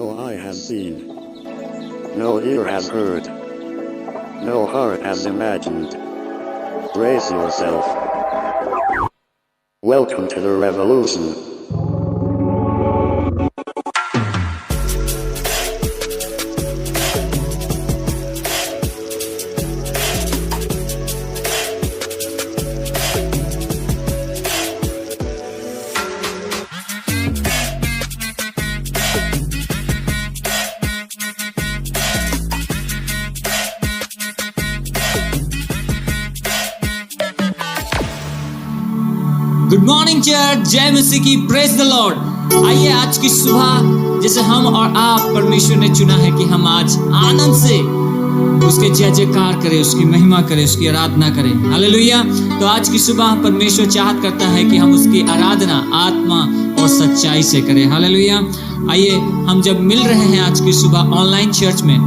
No eye has seen, no ear has heard, no heart has imagined. Brace yourself. Welcome to the revolution. Good morning church, जय मसीह की, praise the Lord. आइए आज की सुबह जैसे हम और आप परमेश्वर ने चुना है कि हम आज आनंद से उसके जय जयकार करें, उसकी महिमा करें, उसकी आराधना करें। हालेलुया। तो आज की सुबह परमेश्वर चाहत करता है कि हम उसकी आराधना आत्मा और सच्चाई से करें। हालेलुया। आइए हम जब मिल रहे हैं आज की सुबह ऑनलाइन चर्च में,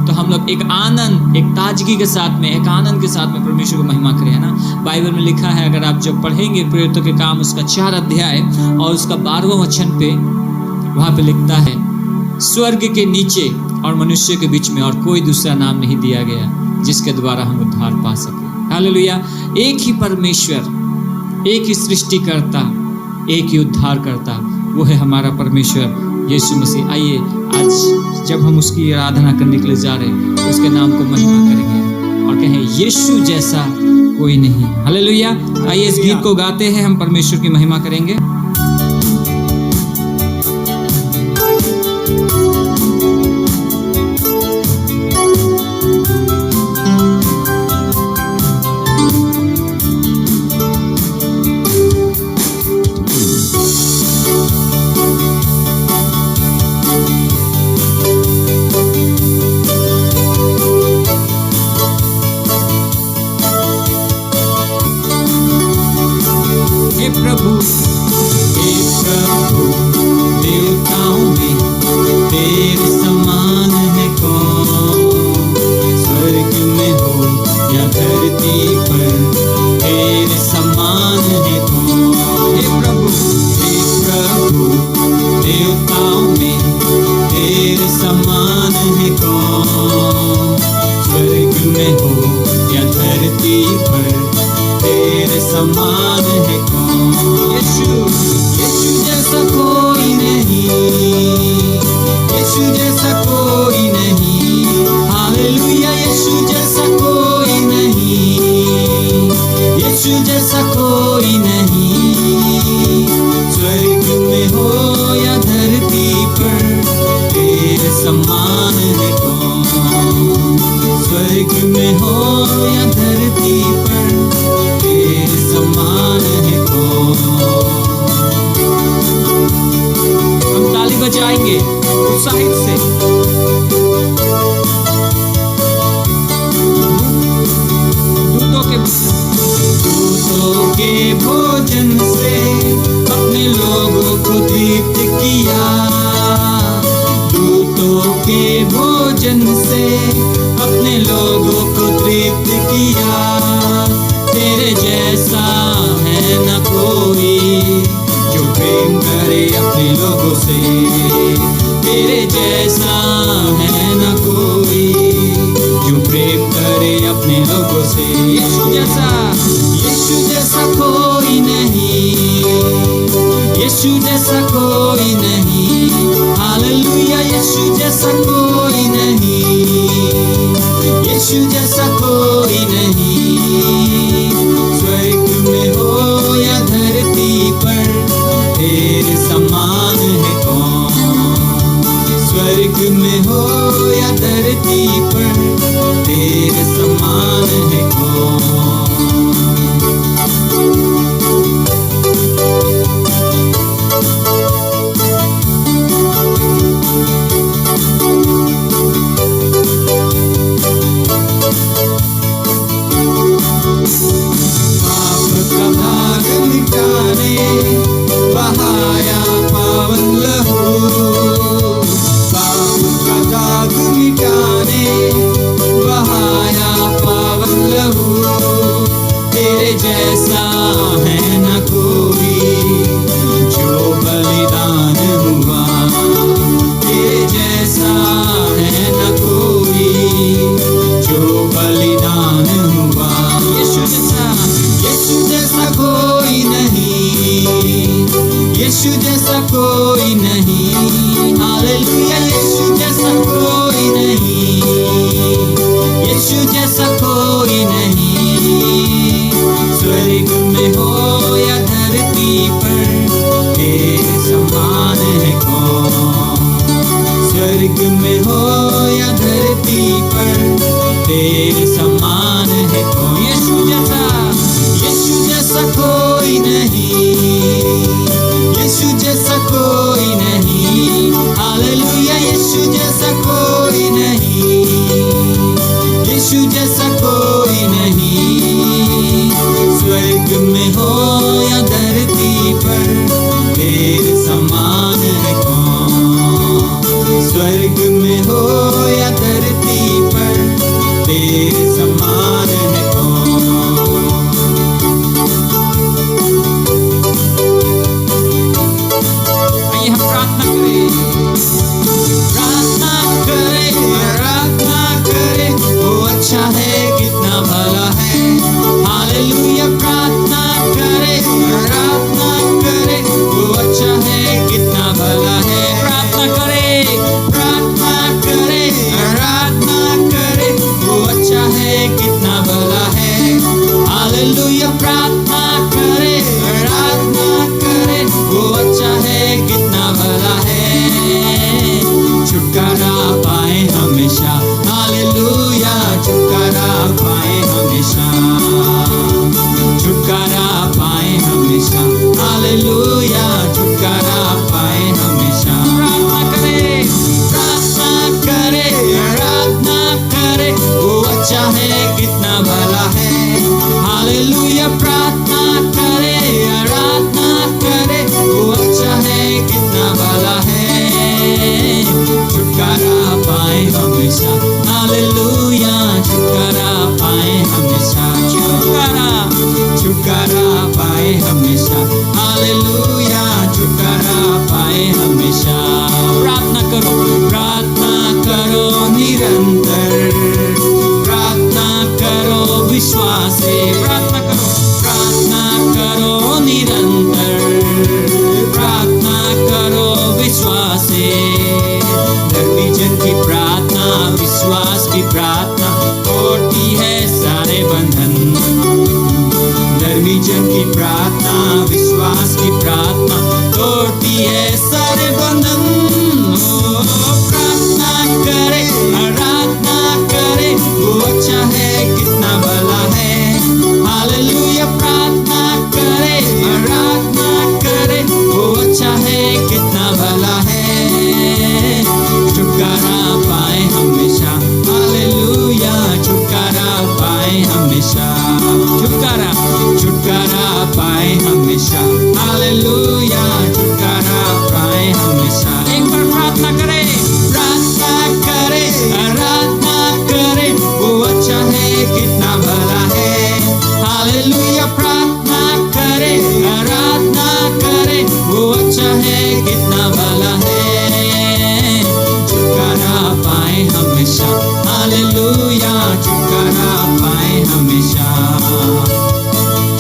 तो हम लोग एक आनंद, एक ताजगी के साथ में, एक आनंद के साथ में परमेश्वर को महिमा करें, है ना। बाइबल में लिखा है, अगर आप जब पढ़ेंगे प्रेरितों के काम उसका 4 अध्याय और उसका 12वां वचन पे, वहां पे लिखता है, स्वर्ग के नीचे और मनुष्य के बीच में और कोई दूसरा नाम नहीं दिया गया जिसके द्वारा हम उद्धार पा सके। हालेलुया। एक ही परमेश्वर, एक ही सृष्टिकर्ता, एक ही उद्धारकर्ता, वो है हमारा परमेश्वर यीशु मसीह। आइए आज जब हम उसकी आराधना करने के लिए जा रहे हैं, तो उसके नाम को महिमा करेंगे और कहें यीशु जैसा कोई नहीं। हालेलुया। आइए इस गीत को गाते हैं, हम परमेश्वर की महिमा करेंगे। बलिदान हुआ तेरे यीशु जैसा कोई नहीं, हालेलुया, यीशु जैसा कोई नहीं, यीशु जैसा कोई नहीं। स्वर्ग में हो या धरती पर तेरे समान है कौन, स्वर्ग में हो या धरती पर तेरे समान है कौन। यीशु जैसा कोई नहीं, यीशु जैसा कोई नहीं, हालेलुया, यीशु जैसा कोई नहीं, यीशु जैसा कोई नहीं। स्वर्ग में हो या धरती पर तेरे समान है कौन, स्वर्ग में हो या धरती पर तेरे समान है कौन। आइए हम प्रार्थना करें, प्रार्थना करें, वो अच्छा है कितना भला है, हालेलुया। प्रार्थना करें, वो अच्छा है कितना भला है। प्रार्थना करें, वो अच्छा है कितना भला है, हालेलुया। प्रार्थना करें, वो अच्छा है कितना भला है। छुटकारा पाए हमेशा, हालेलुया, छुटकारा पाए हमेशा, छुटकारा पाए हमेशा, हालेलुया, छुटकारा पाए हमेशा। प्रार्थना करे, वो अच्छा है कितना भला है, हालेलुया। प्रार्थना करे, वो अच्छा है कितना भला है। छुटकारा पाए हमेशा, हालेलुया, छुटकारा पाए हमेशा, छुटकारा पाए हमेशा, हालेलुया, छुटकारा पाए हमेशा। प्रार्थना करो निरंतर, प्रार्थना करो विश्वास से, प्रार्थना करो निरंतर, प्रार्थना करो विश्वास से। धर्मी जन की प्रार्थना, विश्वास की प्रार्थना तोड़ती है सारे बंधन। धर्मी जन की प्रार्थना, विश्वास की प्रार्थना तोड़ती है सारे बंधन। प्रार्थना करे, वो अच्छा है कितना भला है, हालेलुया। प्रार्थना करे, वो अच्छा है कितना भला है। छुटकारा पाए हमेशा, हालेलुया, छुटकारा पाए हमेशा, छुटकारा पाए हमेशा, हालेलुया, छुटकारा पाए हमेशा। एक बार प्रार्थना करे, वो अच्छा है कितना भला है, हालेलुया। प्रार्थना करे, वो अच्छा है कितना भला है। छुटकारा पाए हमेशा, हालेलुया, छुटकारा पाए हमेशा,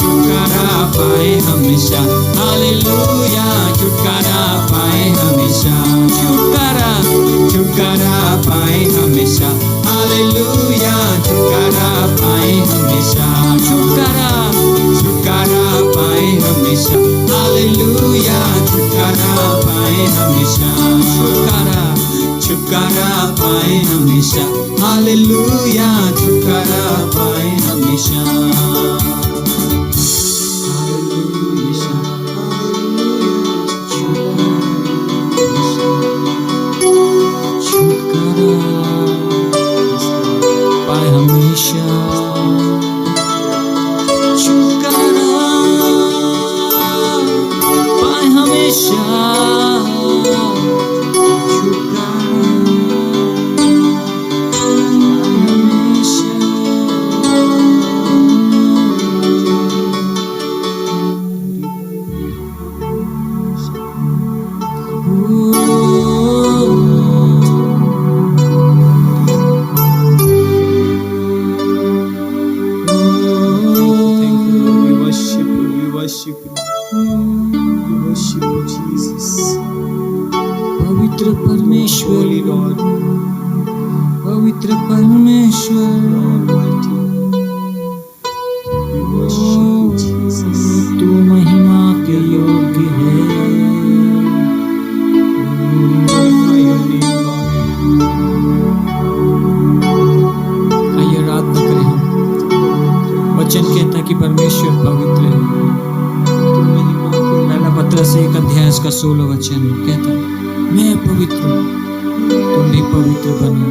छुटकारा पाए हमेशा, हालेलुया, छुटकारा पाए हमेशा, छुटकारा पाए हमेशा, हालेलुया, छुटकारा पाए हमेशा, छुटकारा पाए हमेशा, हालेलुया, छुटकारा पाए हमेशा, छुटकारा पाए हमेशा, हालेलुया, छुटकारा पाए हमेशा। पाए हमेशा, छुटकारा पाए हमेशा, worship you. worship you, Jesus. पवित्र परमेश्वर, Holy Lord, पवित्र परमेश्वर, Almighty. We worship you, Jesus. तू महिमा के योग्य है। Glorify your name, Lord. आइए आराधना करें हम। वचन कहता है कि परमेश्वर पवित्र है। तू महिमा के पहला पत्रस 1:16 वचन कहता है, मैं पवित्र हूँ, तुम भी पवित्र बनो।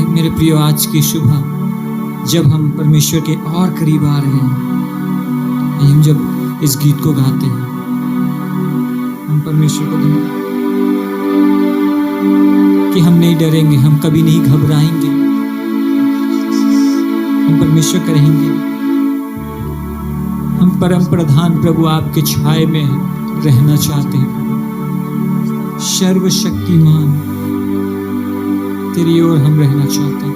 मेरे प्रियो, आज की सुबह जब हम परमेश्वर के और करीब आ रहे हैं, हम जब इस गीत को गाते हैं, हम परमेश्वर को धन्यवाद कि हम नहीं डरेंगे, हम कभी नहीं घबराएंगे, हम परमेश्वर करेंगे। हम परम प्रधान प्रभु आपके छाए में रहना चाहते हैं। सर्वशक्तिमान तेरी ओर हम रहना चाहते हैं।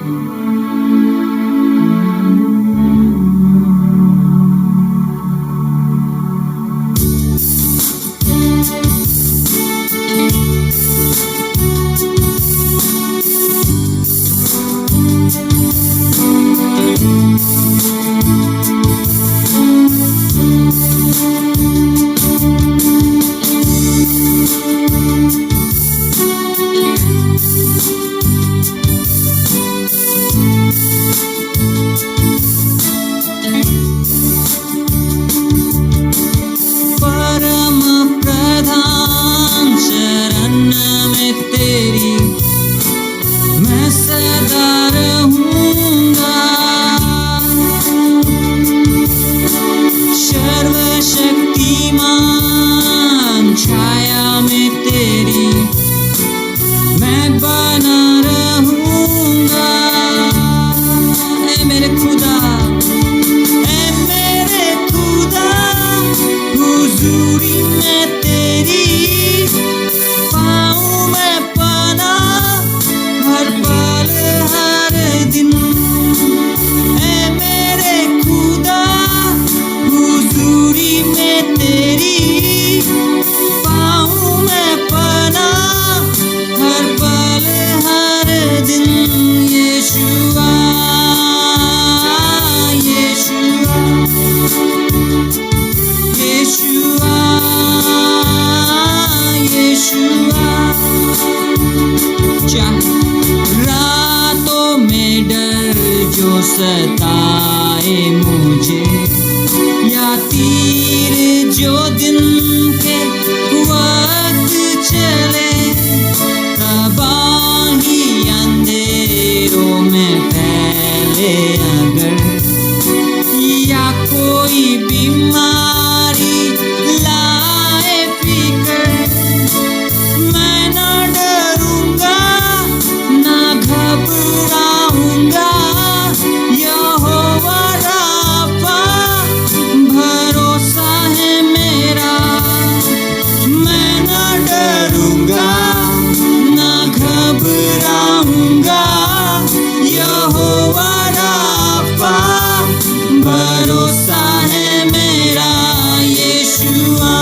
सताए मुझे, या तीर जो दिन के वक्त चले, तबाही अंधेरों में फैले अगर, या कोई बीमारी लाए फिकर, मैं न डरूंगा न घबराऊंगा, यहोवा राफा भरोसा है मेरा। मैं न डरूंगा न घबराऊंगा, यहोवा राफा भरोसा है मेरा। यीशुआ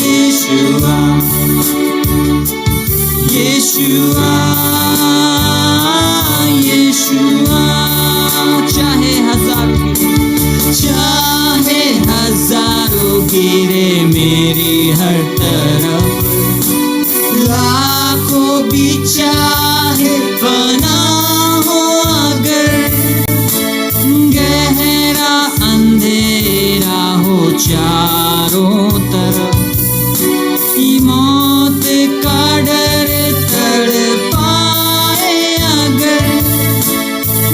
यीशुआ यीशुआ यीशुआ, चाहे हजारों गिरे मेरी हर तरफ, लाखों भी चाहे फना हो अगर, गहरा अंधेरा हो चारों तरफ, मौत का डर तड़पाए अगर,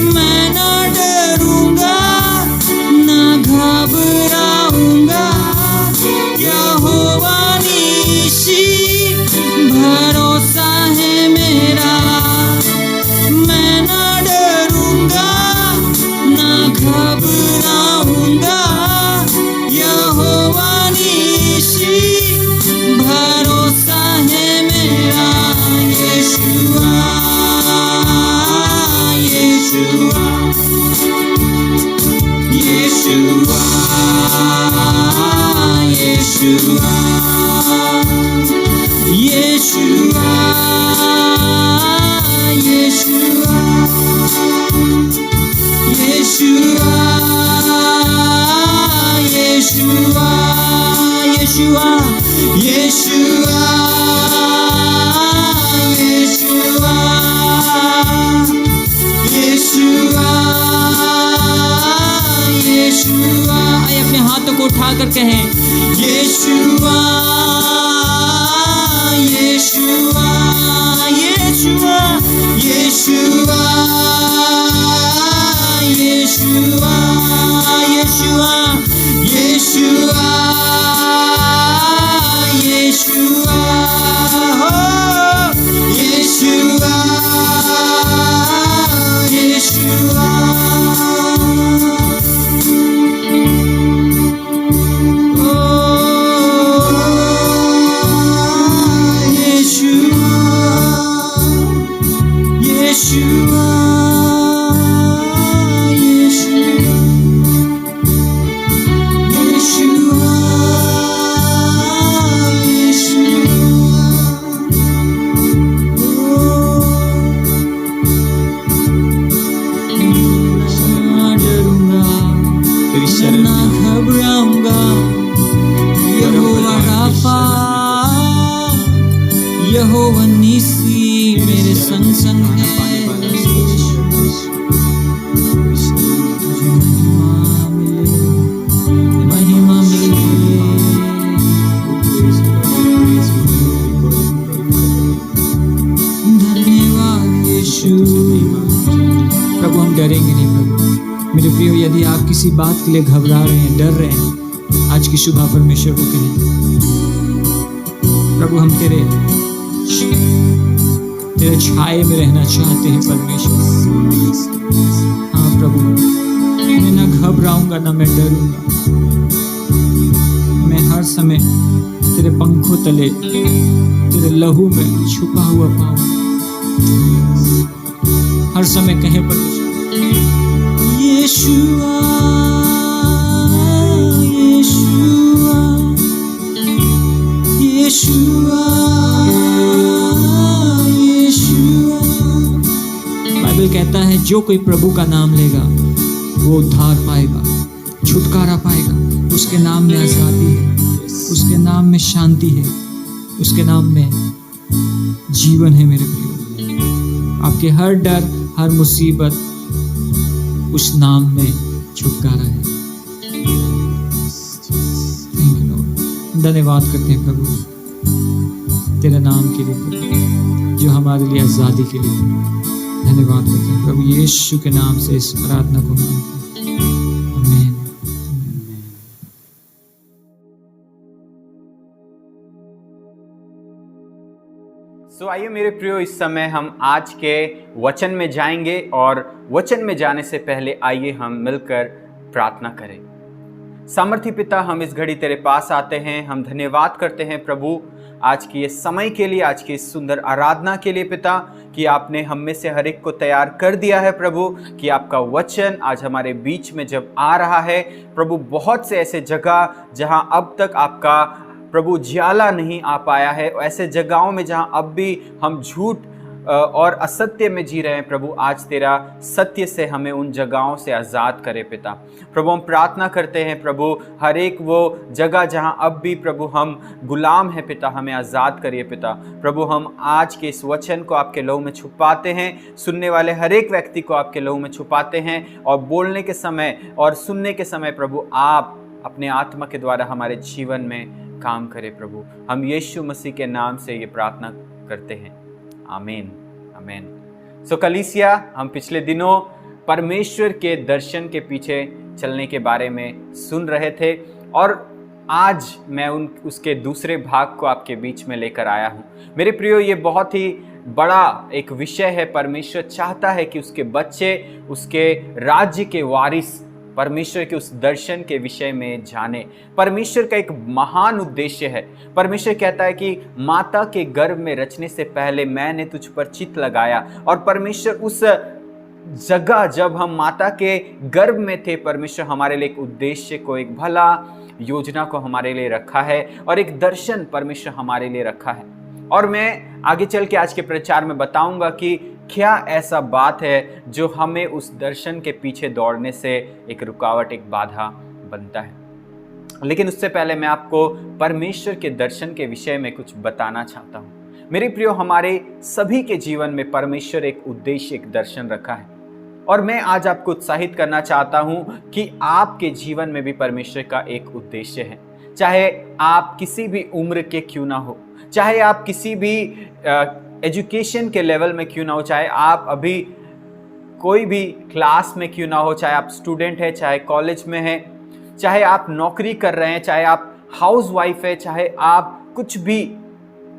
मैं न डरूंगा न घबराऊंगा, यहोवा नीसी भरोसा है मेरा। मैं न डरूंगा न घबराऊंगा, यहोवा नीसी भरोसा है मेरा। यीशुआ यीशुआ यीशुआ यीशुआ यीशुआ यीशुआ यीशुआ यीशुआ यीशुआ यीशुआ यीशुआ यीशुआ यीशुआ। आइए अपने हाथों को उठाकर कहें, यीशुआ यीशुआ यीशुआ यीशुआ यीशुआ यीशुआ यीशुआ यीशुआ हो यीशुआ यीशुआ। यहोवा नीसी मेरे संग संग है। तुझे महिमा मिले। धन्यवाद यीशु। प्रभु हम डरेंगे नहीं प्रभु। मेरे प्रियो, यदि आप किसी बात के लिए घबरा रहे हैं, डर रहे हैं, आज की सुबह परमेश्वर को कहें, प्रभु हम तेरे छाए में रहना चाहते हैं परमेश्वर। हाँ प्रभु, मैं ना घबराऊंगा ना मैं डरूंगा, मैं हर समय तेरे पंखों तले, तेरे लहू में छुपा हुआ पाऊं। हर समय कहे परमेश्वर, यीशुआ यीशुआ यीशुआ यीशुआ। बाइबल कहता है जो कोई प्रभु का नाम लेगा वो उद्धार पाएगा, छुटकारा पाएगा। उसके नाम में आजादी है, उसके नाम में शांति है, उसके नाम में जीवन है। मेरे प्रियो, आपके हर डर, हर मुसीबत उस नाम में छुटकारा है। Thank you Lord. धन्यवाद करते हैं प्रभु तेरे नाम के लिए प्रभु, जो हमारे लिए आज़ादी के लिए। धन्यवाद करते हैं प्रभु यीशु के नाम से इस प्रार्थना को मांगते हैं, आमीन। सो आइए मेरे प्रियो, इस समय हम आज के वचन में जाएंगे और वचन में जाने से पहले आइए हम मिलकर प्रार्थना करें। सामर्थी पिता, हम इस घड़ी तेरे पास आते हैं, हम धन्यवाद करते हैं प्रभु आज की ये समय के लिए, आज की इस सुंदर आराधना के लिए पिता, कि आपने हम में से हर एक को तैयार कर दिया है प्रभु, कि आपका वचन आज हमारे बीच में जब आ रहा है प्रभु, बहुत से ऐसे जगह जहां अब तक आपका प्रभु ज्वाला नहीं आ पाया है, ऐसे जगहों में जहां अब भी हम झूठ और असत्य में जी रहे हैं प्रभु, आज तेरा सत्य से हमें उन जगहों से आज़ाद करे पिता। प्रभु हम प्रार्थना करते हैं प्रभु, हर एक वो जगह जहां अब भी प्रभु हम गुलाम हैं पिता, हमें आज़ाद करिए पिता। प्रभु हम आज के इस वचन को आपके लहू में छुपाते हैं, सुनने वाले हर एक व्यक्ति को आपके लहू में छुपाते हैं, और बोलने के समय और सुनने के समय प्रभु आप अपने आत्मा के द्वारा हमारे जीवन में काम करे प्रभु। हम यीशु मसीह के नाम से ये प्रार्थना करते हैं, आमीन आमीन। सो कलीसिया, हम पिछले दिनों परमेश्वर के दर्शन के पीछे चलने के बारे में सुन रहे थे, और आज मैं उसके दूसरे भाग को आपके बीच में लेकर आया हूँ। मेरे प्रियो, ये बहुत ही बड़ा एक विषय है। परमेश्वर चाहता है कि उसके बच्चे उसके राज्य के वारिस परमेश्वर के उस दर्शन के विषय में जाने। परमेश्वर का एक महान उद्देश्य है। परमेश्वर कहता है कि माता के गर्भ में रचने से पहले मैंने तुझ पर चित्त लगाया, और परमेश्वर उस जगह जब हम माता के गर्भ में थे, परमेश्वर हमारे लिए एक उद्देश्य को, एक भला योजना को हमारे लिए रखा है, और एक दर्शन परमेश्वर हमारे लिए रखा है। और मैं आगे चल के आज के प्रचार में बताऊंगा कि क्या ऐसा बात है जो हमें उस दर्शन के पीछे दौड़ने से एक रुकावट, एक बाधा बनता है। लेकिन उससे पहले मैं आपको परमेश्वर के दर्शन के विषय में कुछ बताना चाहता हूँ। मेरे प्रियो, हमारे सभी के जीवन में परमेश्वर एक उद्देश्य, एक दर्शन रखा है, और मैं आज आपको उत्साहित करना चाहता हूँ कि आपके जीवन में भी परमेश्वर का एक उद्देश्य है। चाहे आप किसी भी उम्र के क्यों ना हो, चाहे आप किसी भी एजुकेशन के लेवल में क्यों ना हो, चाहे आप अभी कोई भी क्लास में क्यों ना हो, चाहे आप स्टूडेंट हैं, चाहे कॉलेज में हैं, चाहे आप नौकरी कर रहे हैं, चाहे आप हाउस वाइफ है, चाहे आप कुछ भी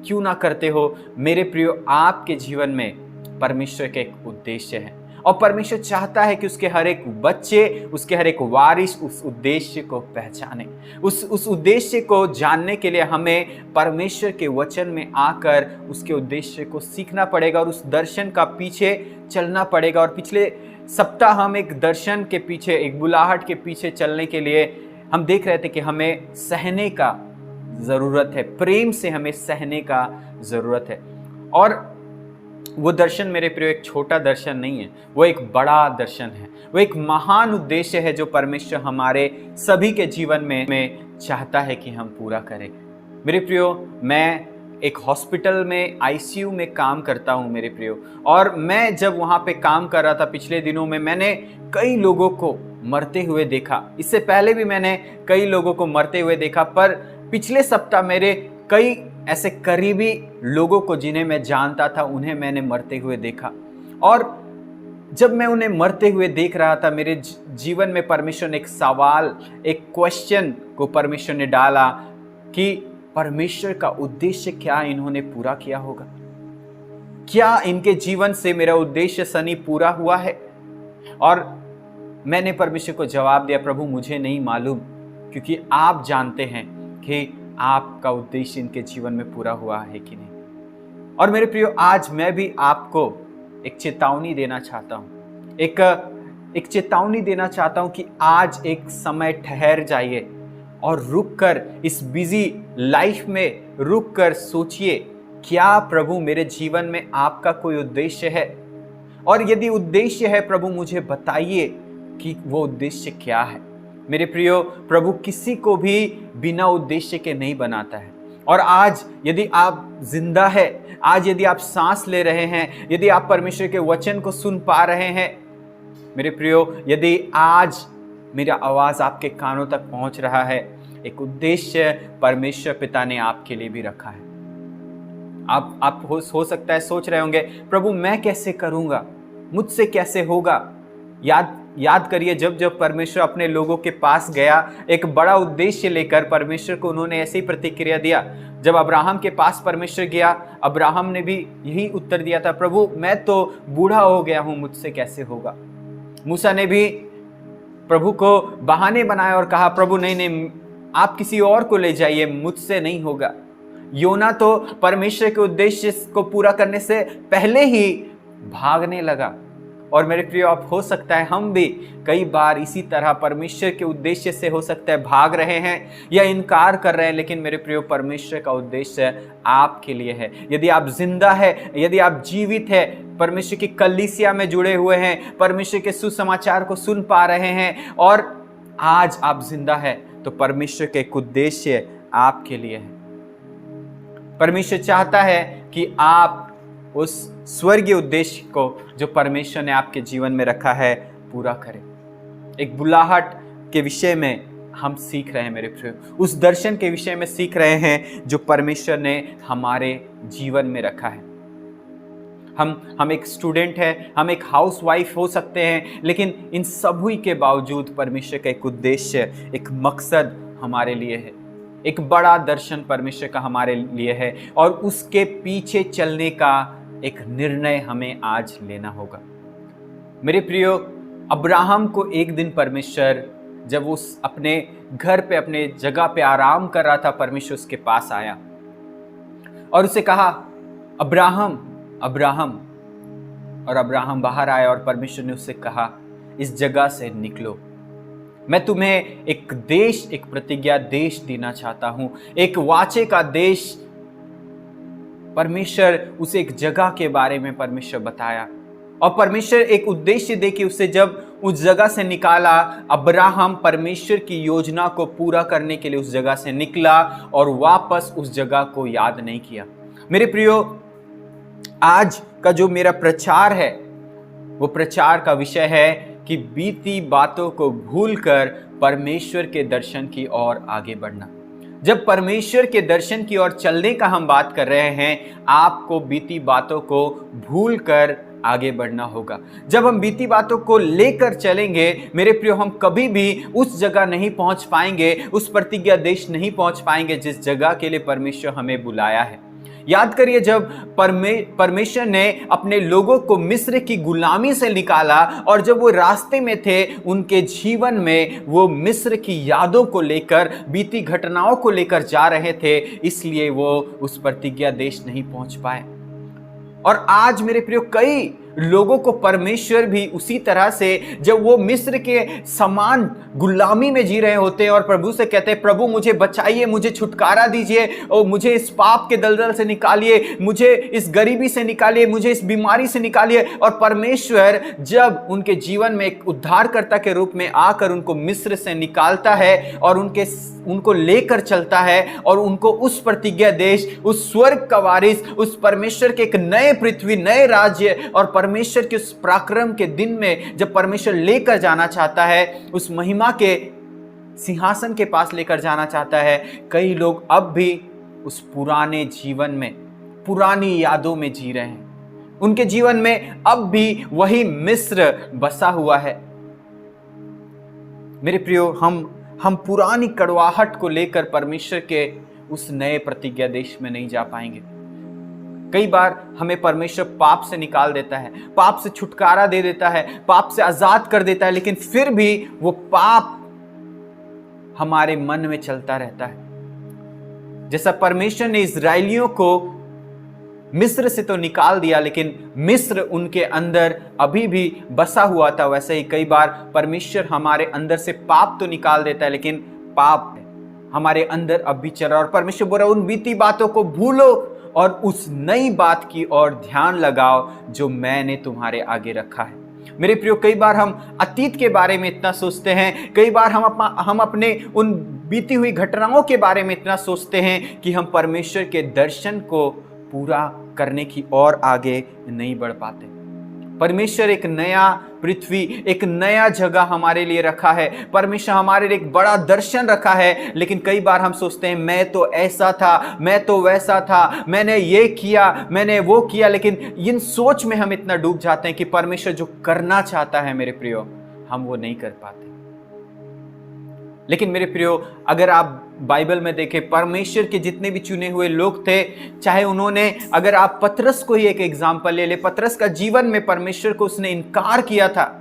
क्यों ना करते हो, मेरे प्रियो, आपके जीवन में परमेश्वर का एक उद्देश्य है, और परमेश्वर चाहता है कि उसके हर एक बच्चे, उसके हर एक वारिस उस उद्देश्य को पहचाने। उस उद्देश्य को जानने के लिए हमें परमेश्वर के वचन में आकर उसके उद्देश्य को सीखना पड़ेगा, और उस दर्शन का पीछे चलना पड़ेगा। और पिछले सप्ताह हम एक दर्शन के पीछे, एक बुलाहट के पीछे चलने के लिए हम देख रहे थे कि हमें सहने का ज़रूरत है, प्रेम से हमें सहने का ज़रूरत है। और वो दर्शन मेरे प्रिय एक छोटा दर्शन नहीं है, वो एक बड़ा दर्शन है, वो एक महान उद्देश्य है जो परमेश्वर हमारे सभी के जीवन में चाहता है कि हम पूरा करें। मेरे प्रियो, मैं एक हॉस्पिटल में आईसीयू में काम करता हूँ मेरे प्रियो, और मैं जब वहाँ पे काम कर रहा था पिछले दिनों में, मैंने कई लोगों को मरते हुए देखा। इससे पहले भी मैंने कई लोगों को मरते हुए देखा, पर पिछले सप्ताह मेरे कई ऐसे करीबी लोगों को जिन्हें मैं जानता था, उन्हें मैंने मरते हुए देखा। और जब मैं उन्हें मरते हुए देख रहा था, मेरे जीवन में परमेश्वर ने एक सवाल, एक क्वेश्चन को परमेश्वर ने डाला कि परमेश्वर का उद्देश्य क्या इन्होंने पूरा किया होगा? क्या इनके जीवन से मेरा उद्देश्य सनी पूरा हुआ है? और मैंने परमेश्वर को जवाब दिया, प्रभु मुझे नहीं मालूम, क्योंकि आप जानते हैं कि आपका उद्देश्य इनके जीवन में पूरा हुआ है कि नहीं। और मेरे प्रियो, आज मैं भी आपको एक चेतावनी देना चाहता हूँ, एक चेतावनी देना चाहता हूँ कि आज एक समय ठहर जाइए और रुककर इस बिजी लाइफ में रुककर सोचिए, क्या प्रभु मेरे जीवन में आपका कोई उद्देश्य है? और यदि उद्देश्य है प्रभु, मुझे बताइए कि वो उद्देश्य क्या है। मेरे प्रियो, प्रभु किसी को भी बिना उद्देश्य के नहीं बनाता है। और आज यदि आप जिंदा है आज यदि आप सांस ले रहे हैं, यदि आप परमेश्वर के वचन को सुन पा रहे हैं, मेरे प्रियो, यदि आज मेरा आवाज आपके कानों तक पहुंच रहा है, एक उद्देश्य परमेश्वर पिता ने आपके लिए भी रखा है। आप हो सकता है सोच रहे होंगे, प्रभु मैं कैसे करूंगा, मुझसे कैसे होगा। याद करिए, जब जब परमेश्वर अपने लोगों के पास गया एक बड़ा उद्देश्य लेकर, परमेश्वर को उन्होंने ऐसी प्रतिक्रिया दिया। जब अब्राहम के पास परमेश्वर गया, अब्राहम ने भी यही उत्तर दिया था, प्रभु मैं तो बूढ़ा हो गया हूं, मुझसे कैसे होगा। मूसा ने भी प्रभु को बहाने बनाए और कहा, प्रभु नहीं, आप किसी और को ले जाइए, मुझसे नहीं होगा। योना तो परमेश्वर के उद्देश्य को पूरा करने से पहले ही भागने लगा। और मेरे प्रियो, आप हो सकता है हम भी कई बार इसी तरह परमेश्वर के उद्देश्य से हो सकता है भाग रहे हैं या इनकार कर रहे हैं, लेकिन मेरे प्रियो, परमेश्वर का उद्देश्य आपके लिए है। यदि आप जिंदा है, यदि आप जीवित है, परमेश्वर की कलीसिया में जुड़े हुए हैं, परमेश्वर के सुसमाचार को सुन पा रहे हैं और आज आप जिंदा है, तो परमेश्वर के एक उद्देश्य आपके लिए है। परमेश्वर चाहता है कि आप उस स्वर्गीय उद्देश्य को जो परमेश्वर ने आपके जीवन में रखा है पूरा करें। एक बुलाहट के विषय में हम सीख रहे हैं मेरे प्रियो, उस दर्शन के विषय में सीख रहे हैं जो परमेश्वर ने हमारे जीवन में रखा है। हम एक स्टूडेंट है, हम एक हाउसवाइफ हो सकते हैं, लेकिन इन सभी के बावजूद परमेश्वर का एक उद्देश्य, एक मकसद हमारे लिए है। एक बड़ा दर्शन परमेश्वर का हमारे लिए है और उसके पीछे चलने का एक निर्णय हमें आज लेना होगा। मेरे प्रियो, अब्राहम को एक दिन परमेश्वर, जब उस अपने घर पे, अपने जगह पे आराम कर रहा था, परमेश्वर उसके पास आया और उसे कहा, अब्राहम अब्राहम। और अब्राहम बाहर आया और परमेश्वर ने उससे कहा, इस जगह से निकलो, मैं तुम्हें एक देश, एक प्रतिज्ञा देश देना चाहता हूं, एक वाचे का देश। परमेश्वर उसे एक जगह के बारे में परमेश्वर बताया और परमेश्वर एक उद्देश्य दे के उसे जब उस जगह से निकाला, अब्राहम परमेश्वर की योजना को पूरा करने के लिए उस जगह से निकला और वापस उस जगह को याद नहीं किया। मेरे प्रियो, आज का जो मेरा प्रचार है वो प्रचार का विषय है कि बीती बातों को भूलकर परमेश्वर के दर्शन की ओर आगे बढ़ना। जब परमेश्वर के दर्शन की ओर चलने का हम बात कर रहे हैं, आपको बीती बातों को भूलकर आगे बढ़ना होगा। जब हम बीती बातों को लेकर चलेंगे मेरे प्रियो, हम कभी भी उस जगह नहीं पहुंच पाएंगे, उस प्रतिज्ञा देश नहीं पहुंच पाएंगे जिस जगह के लिए परमेश्वर हमें बुलाया है। याद करिए, जब परमेश्वर ने अपने लोगों को मिस्र की गुलामी से निकाला और जब वो रास्ते में थे, उनके जीवन में वो मिस्र की यादों को लेकर, बीती घटनाओं को लेकर जा रहे थे, इसलिए वो उस प्रतिज्ञा देश नहीं पहुंच पाए। और आज मेरे प्रियो, कई लोगों को परमेश्वर भी उसी तरह से, जब वो मिस्र के समान गुलामी में जी रहे होते हैं और प्रभु से कहते हैं, प्रभु मुझे बचाइए, मुझे छुटकारा दीजिए और मुझे इस पाप के दलदल से निकालिए, मुझे इस गरीबी से निकालिए, मुझे इस बीमारी से निकालिए। और परमेश्वर जब उनके जीवन में एक उद्धारकर्ता के रूप में आकर उनको मिस्र से निकालता है और उनको लेकर चलता है और उनको उस प्रतिज्ञा देश, उस स्वर्ग का वारिस, उस परमेश्वर के एक नए पृथ्वी, नए राज्य और परमेश्वर के उस पराक्रम के दिन में जब परमेश्वर लेकर जाना चाहता है, उस महिमा के सिंहासन के पास लेकर जाना चाहता है, कई लोग अब भी उस पुराने जीवन में, पुरानी यादों में जी रहे हैं। उनके जीवन में अब भी वही मिस्र बसा हुआ है। मेरे प्रियो, हम पुरानी कड़वाहट को लेकर परमेश्वर के उस नए प्रतिज्ञा देश में नहीं जा पाएंगे। कई बार हमें परमेश्वर पाप से निकाल देता है, पाप से छुटकारा दे देता है, पाप से आजाद कर देता है, लेकिन फिर भी वो पाप हमारे मन में चलता रहता है। जैसा परमेश्वर ने इस्राएलियों को मिस्र से तो निकाल दिया, लेकिन मिस्र उनके अंदर अभी भी बसा हुआ था, वैसे ही कई बार परमेश्वर हमारे अंदर से पाप तो निकाल देता है, लेकिन पाप हमारे अंदर अब भी चल रहा है। और परमेश्वर बोल रहा है, उन बीती बातों को भूलो और उस नई बात की ओर ध्यान लगाओ जो मैंने तुम्हारे आगे रखा है। मेरे प्रियो, कई बार हम अतीत के बारे में इतना सोचते हैं, कई बार हम अपने उन बीती हुई घटनाओं के बारे में इतना सोचते हैं कि हम परमेश्वर के दर्शन को पूरा करने की और आगे नहीं बढ़ पाते। परमेश्वर एक नया पृथ्वी, एक नया जगह हमारे लिए रखा है। परमेश्वर हमारे लिए एक बड़ा दर्शन रखा है, लेकिन कई बार हम सोचते हैं मैं तो ऐसा था, मैं तो वैसा था, मैंने ये किया, मैंने वो किया, लेकिन इन सोच में हम इतना डूब जाते हैं कि परमेश्वर जो करना चाहता है मेरे प्रियो, हम वो नहीं कर पाते। लेकिन मेरे प्रियो, अगर आप बाइबल में देखें, परमेश्वर के जितने भी चुने हुए लोग थे, चाहे उन्होंने, अगर आप पतरस को ही एक एग्जाम्पल ले ले, पतरस का जीवन में परमेश्वर को उसने इनकार किया था,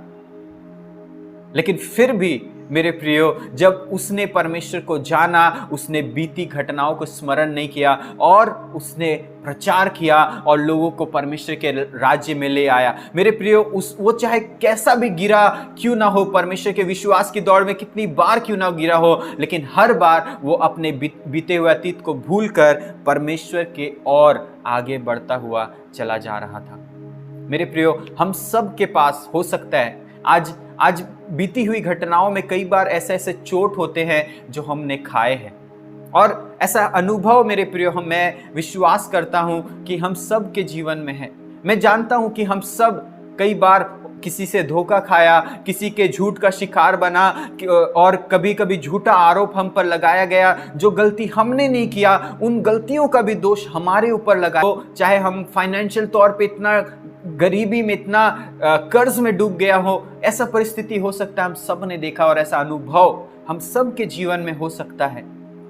लेकिन फिर भी मेरे प्रियो, जब उसने परमेश्वर को जाना, उसने बीती घटनाओं को स्मरण नहीं किया और उसने प्रचार किया और लोगों को परमेश्वर के राज्य में ले आया। मेरे प्रियो, वो चाहे कैसा भी गिरा क्यों ना हो, परमेश्वर के विश्वास की दौड़ में कितनी बार क्यों ना गिरा हो, लेकिन हर बार वो अपने बीते हुए अतीत को भूलकर परमेश्वर के और आगे बढ़ता हुआ चला जा रहा था। मेरे प्रियो, हम सब के पास हो सकता है आज बीती हुई घटनाओं में कई बार ऐसे चोट होते हैं जो हमने खाए हैं, और ऐसा अनुभव मेरे प्रियो मैं विश्वास करता हूं कि हम सब के जीवन में है। मैं जानता हूं कि हम सब कई बार किसी से धोखा खाया, किसी के झूठ का शिकार बना, और कभी कभी झूठा आरोप हम पर लगाया गया। जो गलती हमने नहीं किया, उन गलतियों का भी दोष हमारे ऊपर लगा। तो चाहे हम फाइनेंशियल तौर पे इतना गरीबी में, इतना कर्ज में डूब गया हो, ऐसा परिस्थिति हो सकता है, हम सब ने देखा, और ऐसा अनुभव हम सब के जीवन में हो सकता है,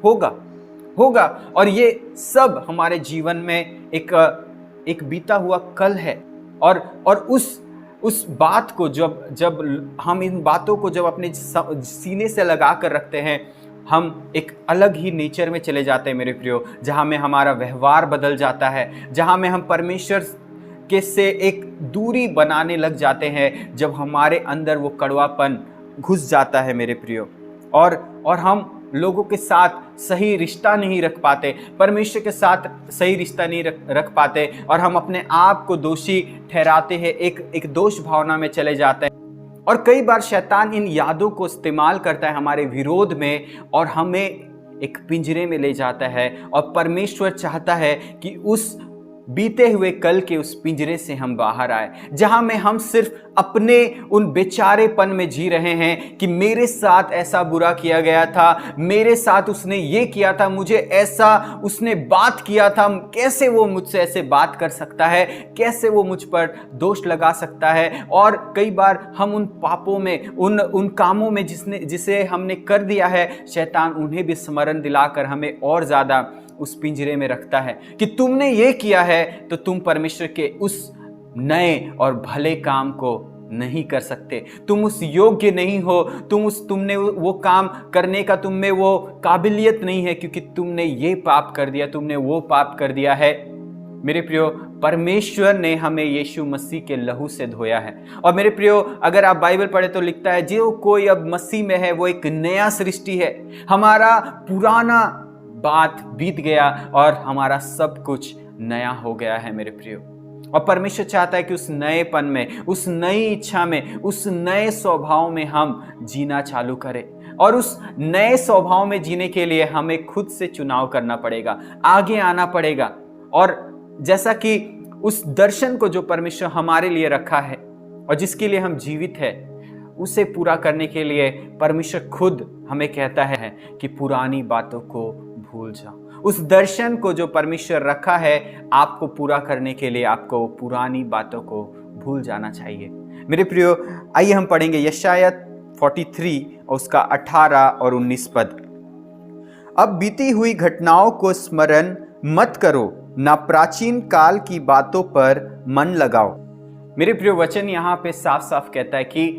होगा। और ये सब हमारे जीवन में एक बीता हुआ कल है, और उस बात को जब हम इन बातों को जब अपने सीने से लगा कर रखते हैं, हम एक अलग ही नेचर में चले जाते हैं मेरे प्रियो, जहाँ में हमारा व्यवहार बदल जाता है, जहाँ में हम परमेश्वर के से एक दूरी बनाने लग जाते हैं, जब हमारे अंदर वो कड़वापन घुस जाता है मेरे प्रियो, और हम लोगों के साथ सही रिश्ता नहीं रख पाते, परमेश्वर के साथ सही रिश्ता नहीं रख पाते, और हम अपने आप को दोषी ठहराते हैं, एक दोष भावना में चले जाते हैं। और कई बार शैतान इन यादों को इस्तेमाल करता है हमारे विरोध में, और हमें एक पिंजरे में ले जाता है, और परमेश्वर चाहता है कि उस बीते हुए कल के उस पिंजरे से हम बाहर आए, जहां में हम सिर्फ अपने उन बेचारेपन में जी रहे हैं कि मेरे साथ ऐसा बुरा किया गया था, मेरे साथ उसने ये किया था, मुझे ऐसा उसने बात किया था, कैसे वो मुझसे ऐसे बात कर सकता है, कैसे वो मुझ पर दोष लगा सकता है। और कई बार हम उन पापों में, उन कामों में जिसे हमने कर दिया है, शैतान उन्हें भी स्मरण दिलाकर हमें और ज्यादा उस पिंजरे में रखता है कि तुमने ये किया है तो तुम परमेश्वर के उस नए और भले काम को नहीं कर सकते, तुम उस योग्य नहीं हो, तुमने वो काम करने का तुम में वो काबिलियत नहीं है, क्योंकि तुमने ये पाप कर दिया, तुमने वो पाप कर दिया है। मेरे प्रियो, परमेश्वर ने हमें यीशु मसीह के लहू से धोया है। और मेरे प्रियो, अगर आप बाइबल पढ़े तो लिखता है, जो कोई अब मसीह में है वो एक नया सृष्टि है, हमारा पुराना बात बीत गया और हमारा सब कुछ नया हो गया है मेरे प्रियो। और परमेश्वर चाहता है कि उस नएपन में, उस नई इच्छा में, उस नए स्वभाव में हम जीना चालू करें। और उस नए स्वभाव में जीने के लिए हमें खुद से चुनाव करना पड़ेगा, आगे आना पड़ेगा। और जैसा कि उस दर्शन को जो परमेश्वर हमारे लिए रखा है और जिसके लिए हम जीवित है, उसे पूरा करने के लिए परमेश्वर खुद हमें कहता है कि पुरानी बातों को भूल जाओ। उस दर्शन को जो परमेश्वर रखा है आपको पूरा करने के लिए, आपको पुरानी बातों को भूल जाना चाहिए। मेरे प्रियो, आइए हम पढ़ेंगे यशायाह 43 और उसका 18 और 19 पद। अब बीती हुई घटनाओं को स्मरण मत करो, ना प्राचीन काल की बातों पर मन लगाओ। मेरे प्रियो, वचन यहाँ पे साफ साफ कहता है कि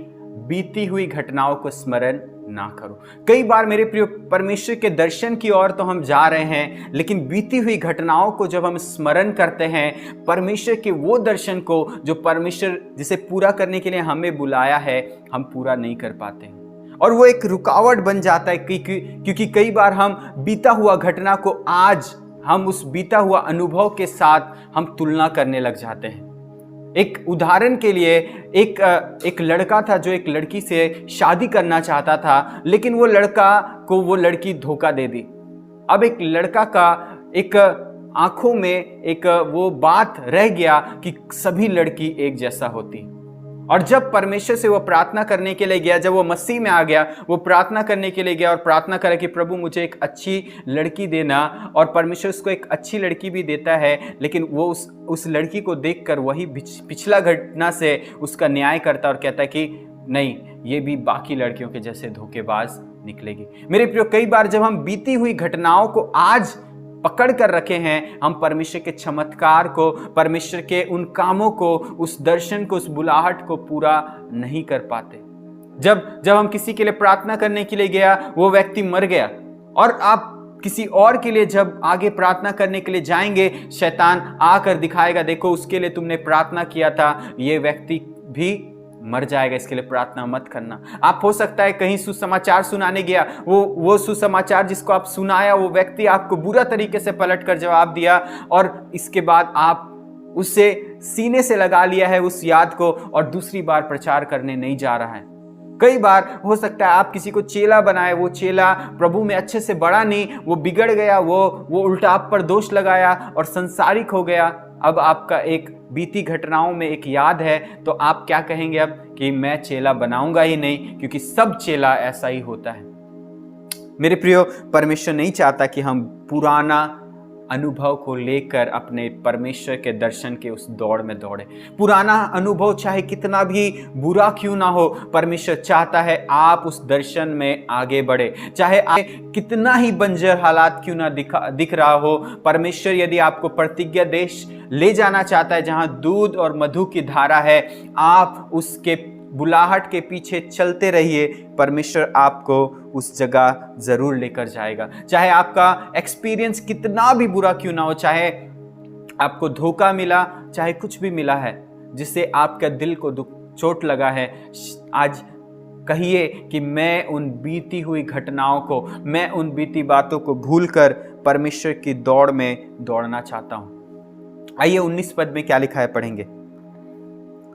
बीती हुई घटनाओं को स्मरण ना करो। कई बार मेरे प्रियो, परमेश्वर के दर्शन की ओर तो हम जा रहे हैं, लेकिन बीती हुई घटनाओं को जब हम स्मरण करते हैं, परमेश्वर के वो दर्शन को जो परमेश्वर जिसे पूरा करने के लिए हमें बुलाया है, हम पूरा नहीं कर पाते हैं। और वो एक रुकावट बन जाता है क्योंकि कई बार हम बीता हुआ घटना को आज हम उस बीता हुआ अनुभव के साथ हम तुलना करने लग जाते हैं। एक उदाहरण के लिए, एक लड़का था जो एक लड़की से शादी करना चाहता था, लेकिन वो लड़का को वो लड़की धोखा दे दी। अब एक लड़का का आंखों में एक वो बात रह गया कि सभी लड़की एक जैसा होती। और जब परमेश्वर से वो प्रार्थना करने के लिए गया, जब वो मसीह में आ गया, वो प्रार्थना करने के लिए गया और प्रार्थना करे कि प्रभु मुझे एक अच्छी लड़की देना, और परमेश्वर उसको एक अच्छी लड़की भी देता है, लेकिन वो उस लड़की को देखकर वही पिछला घटना से उसका न्याय करता और कहता है कि नहीं, ये भी बाकी लड़कियों के जैसे धोखेबाज निकलेगी। मेरे प्रियो, कई बार जब हम बीती हुई घटनाओं को आज पकड़ कर रखे हैं, हम परमेश्वर के चमत्कार को, परमेश्वर के उन कामों को, उस दर्शन को, उस बुलाहट को पूरा नहीं कर पाते। जब हम किसी के लिए प्रार्थना करने के लिए गया, वो व्यक्ति मर गया, और आप किसी और के लिए जब आगे प्रार्थना करने के लिए जाएंगे, शैतान आकर दिखाएगा, देखो उसके लिए तुमने प्रार्थना किया था, ये व्यक्ति भी मर जाएगा, इसके लिए प्रार्थना मत करना। आप हो सकता है कहीं सुसमाचार सुनाने गया, वो सुसमाचार जिसको आप सुनाया, वो व्यक्ति आपको बुरा तरीके से पलट कर जवाब दिया, और इसके बाद आप उसे सीने से लगा लिया है उस याद को, और दूसरी बार प्रचार करने नहीं जा रहा है। कई बार हो सकता है आप किसी को चेला बनाए, वो चेला प्रभु में अच्छे से बढ़ा नहीं, वो बिगड़ गया, वो उल्टा आप पर दोष लगाया और संसारिक हो गया। अब आपका एक बीती घटनाओं में एक याद है, तो आप क्या कहेंगे अब कि मैं चेला बनाऊंगा ही नहीं, क्योंकि सब चेला ऐसा ही होता है। मेरे प्रियो, परमेश्वर नहीं चाहता कि हम पुराना अनुभव को लेकर अपने परमेश्वर के दर्शन के उस दौड़ में दौड़े। पुराना अनुभव चाहे कितना भी बुरा क्यों ना हो, परमेश्वर चाहता है आप उस दर्शन में आगे बढ़े। चाहे आप कितना ही बंजर हालात क्यों ना दिख रहा हो, परमेश्वर यदि आपको प्रतिज्ञा देश ले जाना चाहता है जहां दूध और मधु की धारा है, आप उसके बुलाहट के पीछे चलते रहिए, परमेश्वर आपको उस जगह जरूर लेकर जाएगा। चाहे आपका एक्सपीरियंस कितना भी बुरा क्यों ना हो, चाहे आपको धोखा मिला, चाहे कुछ भी मिला है जिससे आपका दिल को चोट लगा है, आज कहिए कि मैं उन बीती हुई घटनाओं को, मैं उन बीती बातों को भूलकर परमेश्वर की दौड़ में दौड़ना चाहता हूं। आइए 19 पद में क्या लिखा है पढ़ेंगे।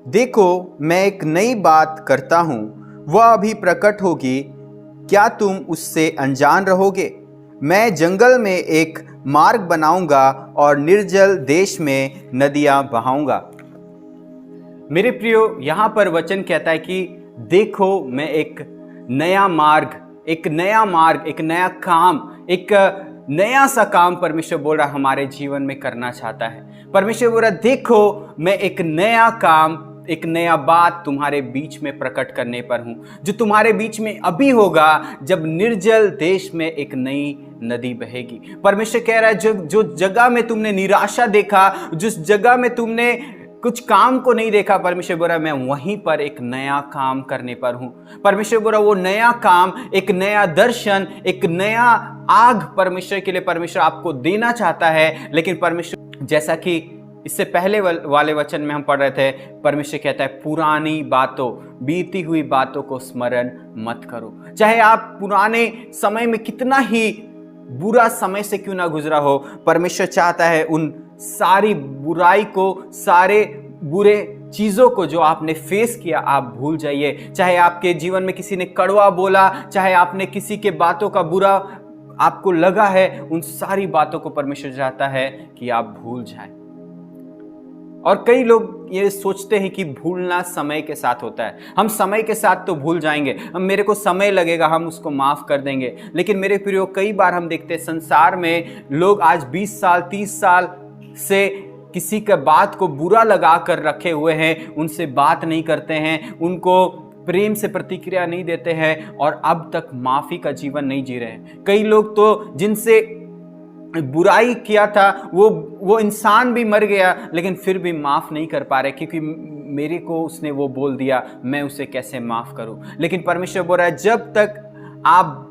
देखो मैं एक नई बात करता हूं, वह अभी प्रकट होगी, क्या तुम उससे अनजान रहोगे? मैं जंगल में एक मार्ग बनाऊंगा और निर्जल देश में नदियां बहाऊंगा। मेरे प्रियो, यहां पर वचन कहता है कि देखो मैं एक नया मार्ग, एक नया काम, एक नया सा काम परमेश्वर बोल रहा हमारे जीवन में करना चाहता है। परमेश्वर बोल रहा देखो मैं एक नया काम, एक नया बात तुम्हारे बीच में प्रकट करने पर हूं, जो तुम्हारे बीच में अभी होगा जब निर्जल देश में एक नई नदी बहेगी। परमेश्वर कह रहा है जो जगह में तुमने निराशा देखा, जिस जगह में तुमने कुछ काम को नहीं देखा, परमेश्वर बोल रहा मैं वहीं पर एक नया काम करने पर हूं। परमेश्वर बोल रहा वो नया काम, एक नया दर्शन, एक नया आग परमेश्वर के लिए परमेश्वर आपको देना चाहता है। लेकिन परमेश्वर, जैसा कि इससे पहले वाले वचन में हम पढ़ रहे थे, परमेश्वर कहता है पुरानी बातों, बीती हुई बातों को स्मरण मत करो। चाहे आप पुराने समय में कितना ही बुरा समय से क्यों ना गुजरा हो, परमेश्वर चाहता है उन सारी बुराई को, सारे बुरे चीजों को जो आपने फेस किया आप भूल जाइए। चाहे आपके जीवन में किसी ने कड़वा बोला, चाहे आपने किसी के बातों का बुरा आपको लगा है, उन सारी बातों को परमेश्वर चाहता है कि आप भूल जाएं। और कई लोग ये सोचते हैं कि भूलना समय के साथ होता है, हम समय के साथ तो भूल जाएंगे, मेरे को समय लगेगा, हम उसको माफ कर देंगे। लेकिन मेरे प्रियो, कई बार हम देखते हैं संसार में लोग आज 20 साल 30 साल से किसी के बात को बुरा लगा कर रखे हुए हैं, उनसे बात नहीं करते हैं, उनको प्रेम से प्रतिक्रिया नहीं देते हैं, और अब तक माफी का जीवन नहीं जी रहे हैं। कई लोग तो जिनसे बुराई किया था वो इंसान भी मर गया, लेकिन फिर भी माफ नहीं कर पा रहे, क्योंकि मेरे को उसने वो बोल दिया, मैं उसे कैसे माफ करूं। लेकिन परमेश्वर बोल रहा है जब तक आप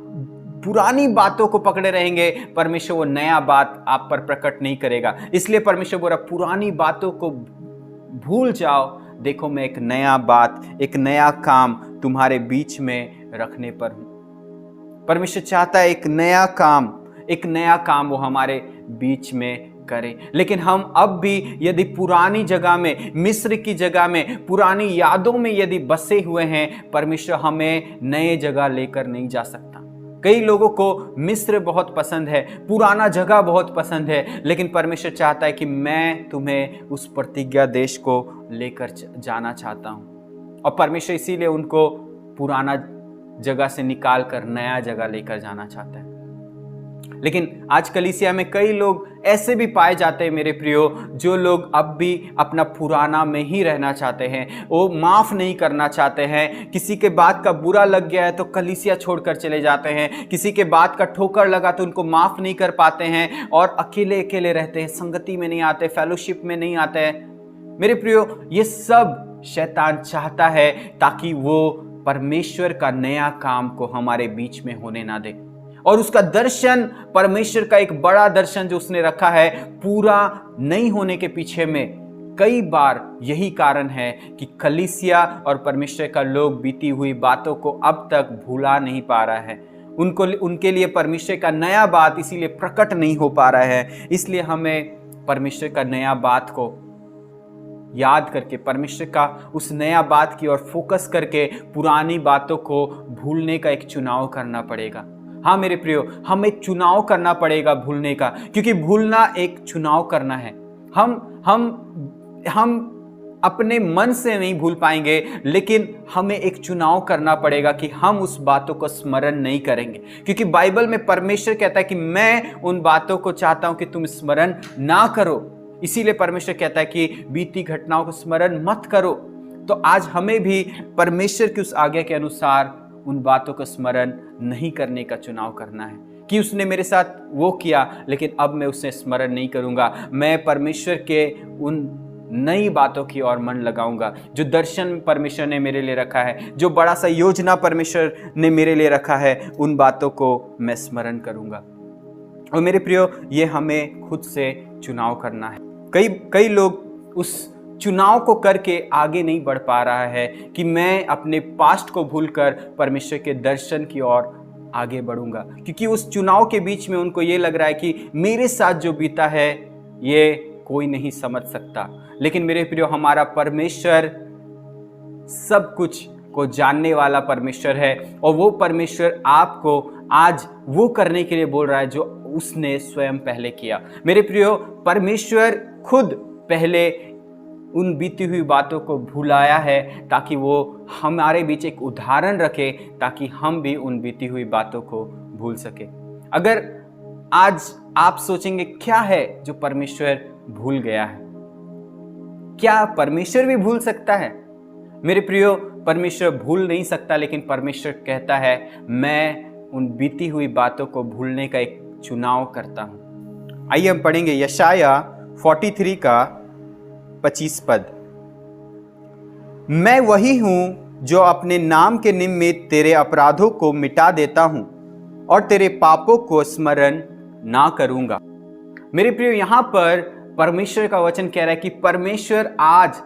पुरानी बातों को पकड़े रहेंगे, परमेश्वर वो नया बात आप पर प्रकट नहीं करेगा। इसलिए परमेश्वर बोल रहा पुरानी बातों को भूल जाओ, देखो मैं एक नया बात, एक नया काम तुम्हारे बीच में रखने पर हूं। परमेश्वर चाहता है एक नया काम वो हमारे बीच में करे। लेकिन हम अब भी यदि पुरानी जगह में, मिस्र की जगह में, पुरानी यादों में यदि बसे हुए हैं, परमेश्वर हमें नए जगह लेकर नहीं जा सकता। कई लोगों को मिस्र बहुत पसंद है, पुराना जगह बहुत पसंद है, लेकिन परमेश्वर चाहता है कि मैं तुम्हें उस प्रतिज्ञा देश को लेकर जाना चाहता हूँ। और परमेश्वर इसीलिए उनको पुराना जगह से निकाल कर नया जगह लेकर जाना चाहता है। लेकिन आज कलीसिया में कई लोग ऐसे भी पाए जाते हैं मेरे प्रियो, जो लोग अब भी अपना पुराना में ही रहना चाहते हैं, वो माफ़ नहीं करना चाहते हैं। किसी के बात का बुरा लग गया है तो कलीसिया छोड़कर चले जाते हैं, किसी के बात का ठोकर लगा तो उनको माफ़ नहीं कर पाते हैं और अकेले अकेले रहते हैं, संगति में नहीं आते, फेलोशिप में नहीं आते हैं। मेरे प्रियो, ये सब शैतान चाहता है ताकि वो परमेश्वर का नया काम को हमारे बीच में होने ना दे। और उसका दर्शन, परमेश्वर का एक बड़ा दर्शन जो उसने रखा है, पूरा नहीं होने के पीछे में कई बार यही कारण है कि कलीसिया और परमेश्वर का लोग बीती हुई बातों को अब तक भुला नहीं पा रहा है। उनके लिए परमेश्वर का नया बात इसीलिए प्रकट नहीं हो पा रहा है। इसलिए हमें परमेश्वर का नया बात को याद करके, परमेश्वर का उस नया बात की ओर फोकस करके पुरानी बातों को भूलने का एक चुनाव करना पड़ेगा। हाँ मेरे प्रियो, हमें चुनाव करना पड़ेगा भूलने का, क्योंकि भूलना एक चुनाव करना है। हम अपने मन से नहीं भूल पाएंगे, लेकिन हमें एक चुनाव करना पड़ेगा कि हम उस बातों को स्मरण नहीं करेंगे। क्योंकि बाइबल में परमेश्वर कहता है कि मैं उन बातों को चाहता हूं कि तुम स्मरण ना करो। इसीलिए परमेश्वर कहता है कि बीती घटनाओं को स्मरण मत करो। तो आज हमें भी परमेश्वर की उस आज्ञा के अनुसार उन बातों को स्मरण नहीं करने का चुनाव करना है कि उसने मेरे साथ वो किया, लेकिन अब मैं उसे स्मरण नहीं करूंगा। मैं परमेश्वर के उन नई बातों की ओर मन लगाऊंगा, जो दर्शन परमेश्वर ने मेरे लिए रखा है, जो बड़ा सा योजना परमेश्वर ने मेरे लिए रखा है, उन बातों को मैं स्मरण करूंगा। और मेरे प्रियो, ये हमें खुद से चुनाव करना है। कई लोग उस चुनाव को करके आगे नहीं बढ़ पा रहा है कि मैं अपने पास्ट को भूलकर परमेश्वर के दर्शन की ओर आगे बढ़ूंगा, क्योंकि उस चुनाव के बीच में उनको ये लग रहा है कि मेरे साथ जो बीता है ये कोई नहीं समझ सकता। लेकिन मेरे प्रियो, हमारा परमेश्वर सब कुछ को जानने वाला परमेश्वर है, और वो परमेश्वर आपको आज वो करने के लिए बोल रहा है जो उसने स्वयं पहले किया। मेरे प्रियो, परमेश्वर खुद पहले उन बीती हुई बातों को भुलाया है ताकि वो हमारे बीच एक उदाहरण रखे, ताकि हम भी उन बीती हुई बातों को भूल सके। अगर आज आप सोचेंगे क्या है जो परमेश्वर भूल गया है, क्या परमेश्वर भी भूल सकता है? मेरे प्रियो, परमेश्वर भूल नहीं सकता, लेकिन परमेश्वर कहता है मैं उन बीती हुई बातों को भूलने का एक चुनाव करता हूं। आइए हम पढ़ेंगे यशाया 43 का 25 पद। मैं वही हूं जो अपने नाम के निमित्त तेरे अपराधों को मिटा देता हूं और तेरे पापों को स्मरण ना करूंगा। मेरे प्रियो, यहां पर परमेश्वर का वचन कह रहा है कि परमेश्वर आज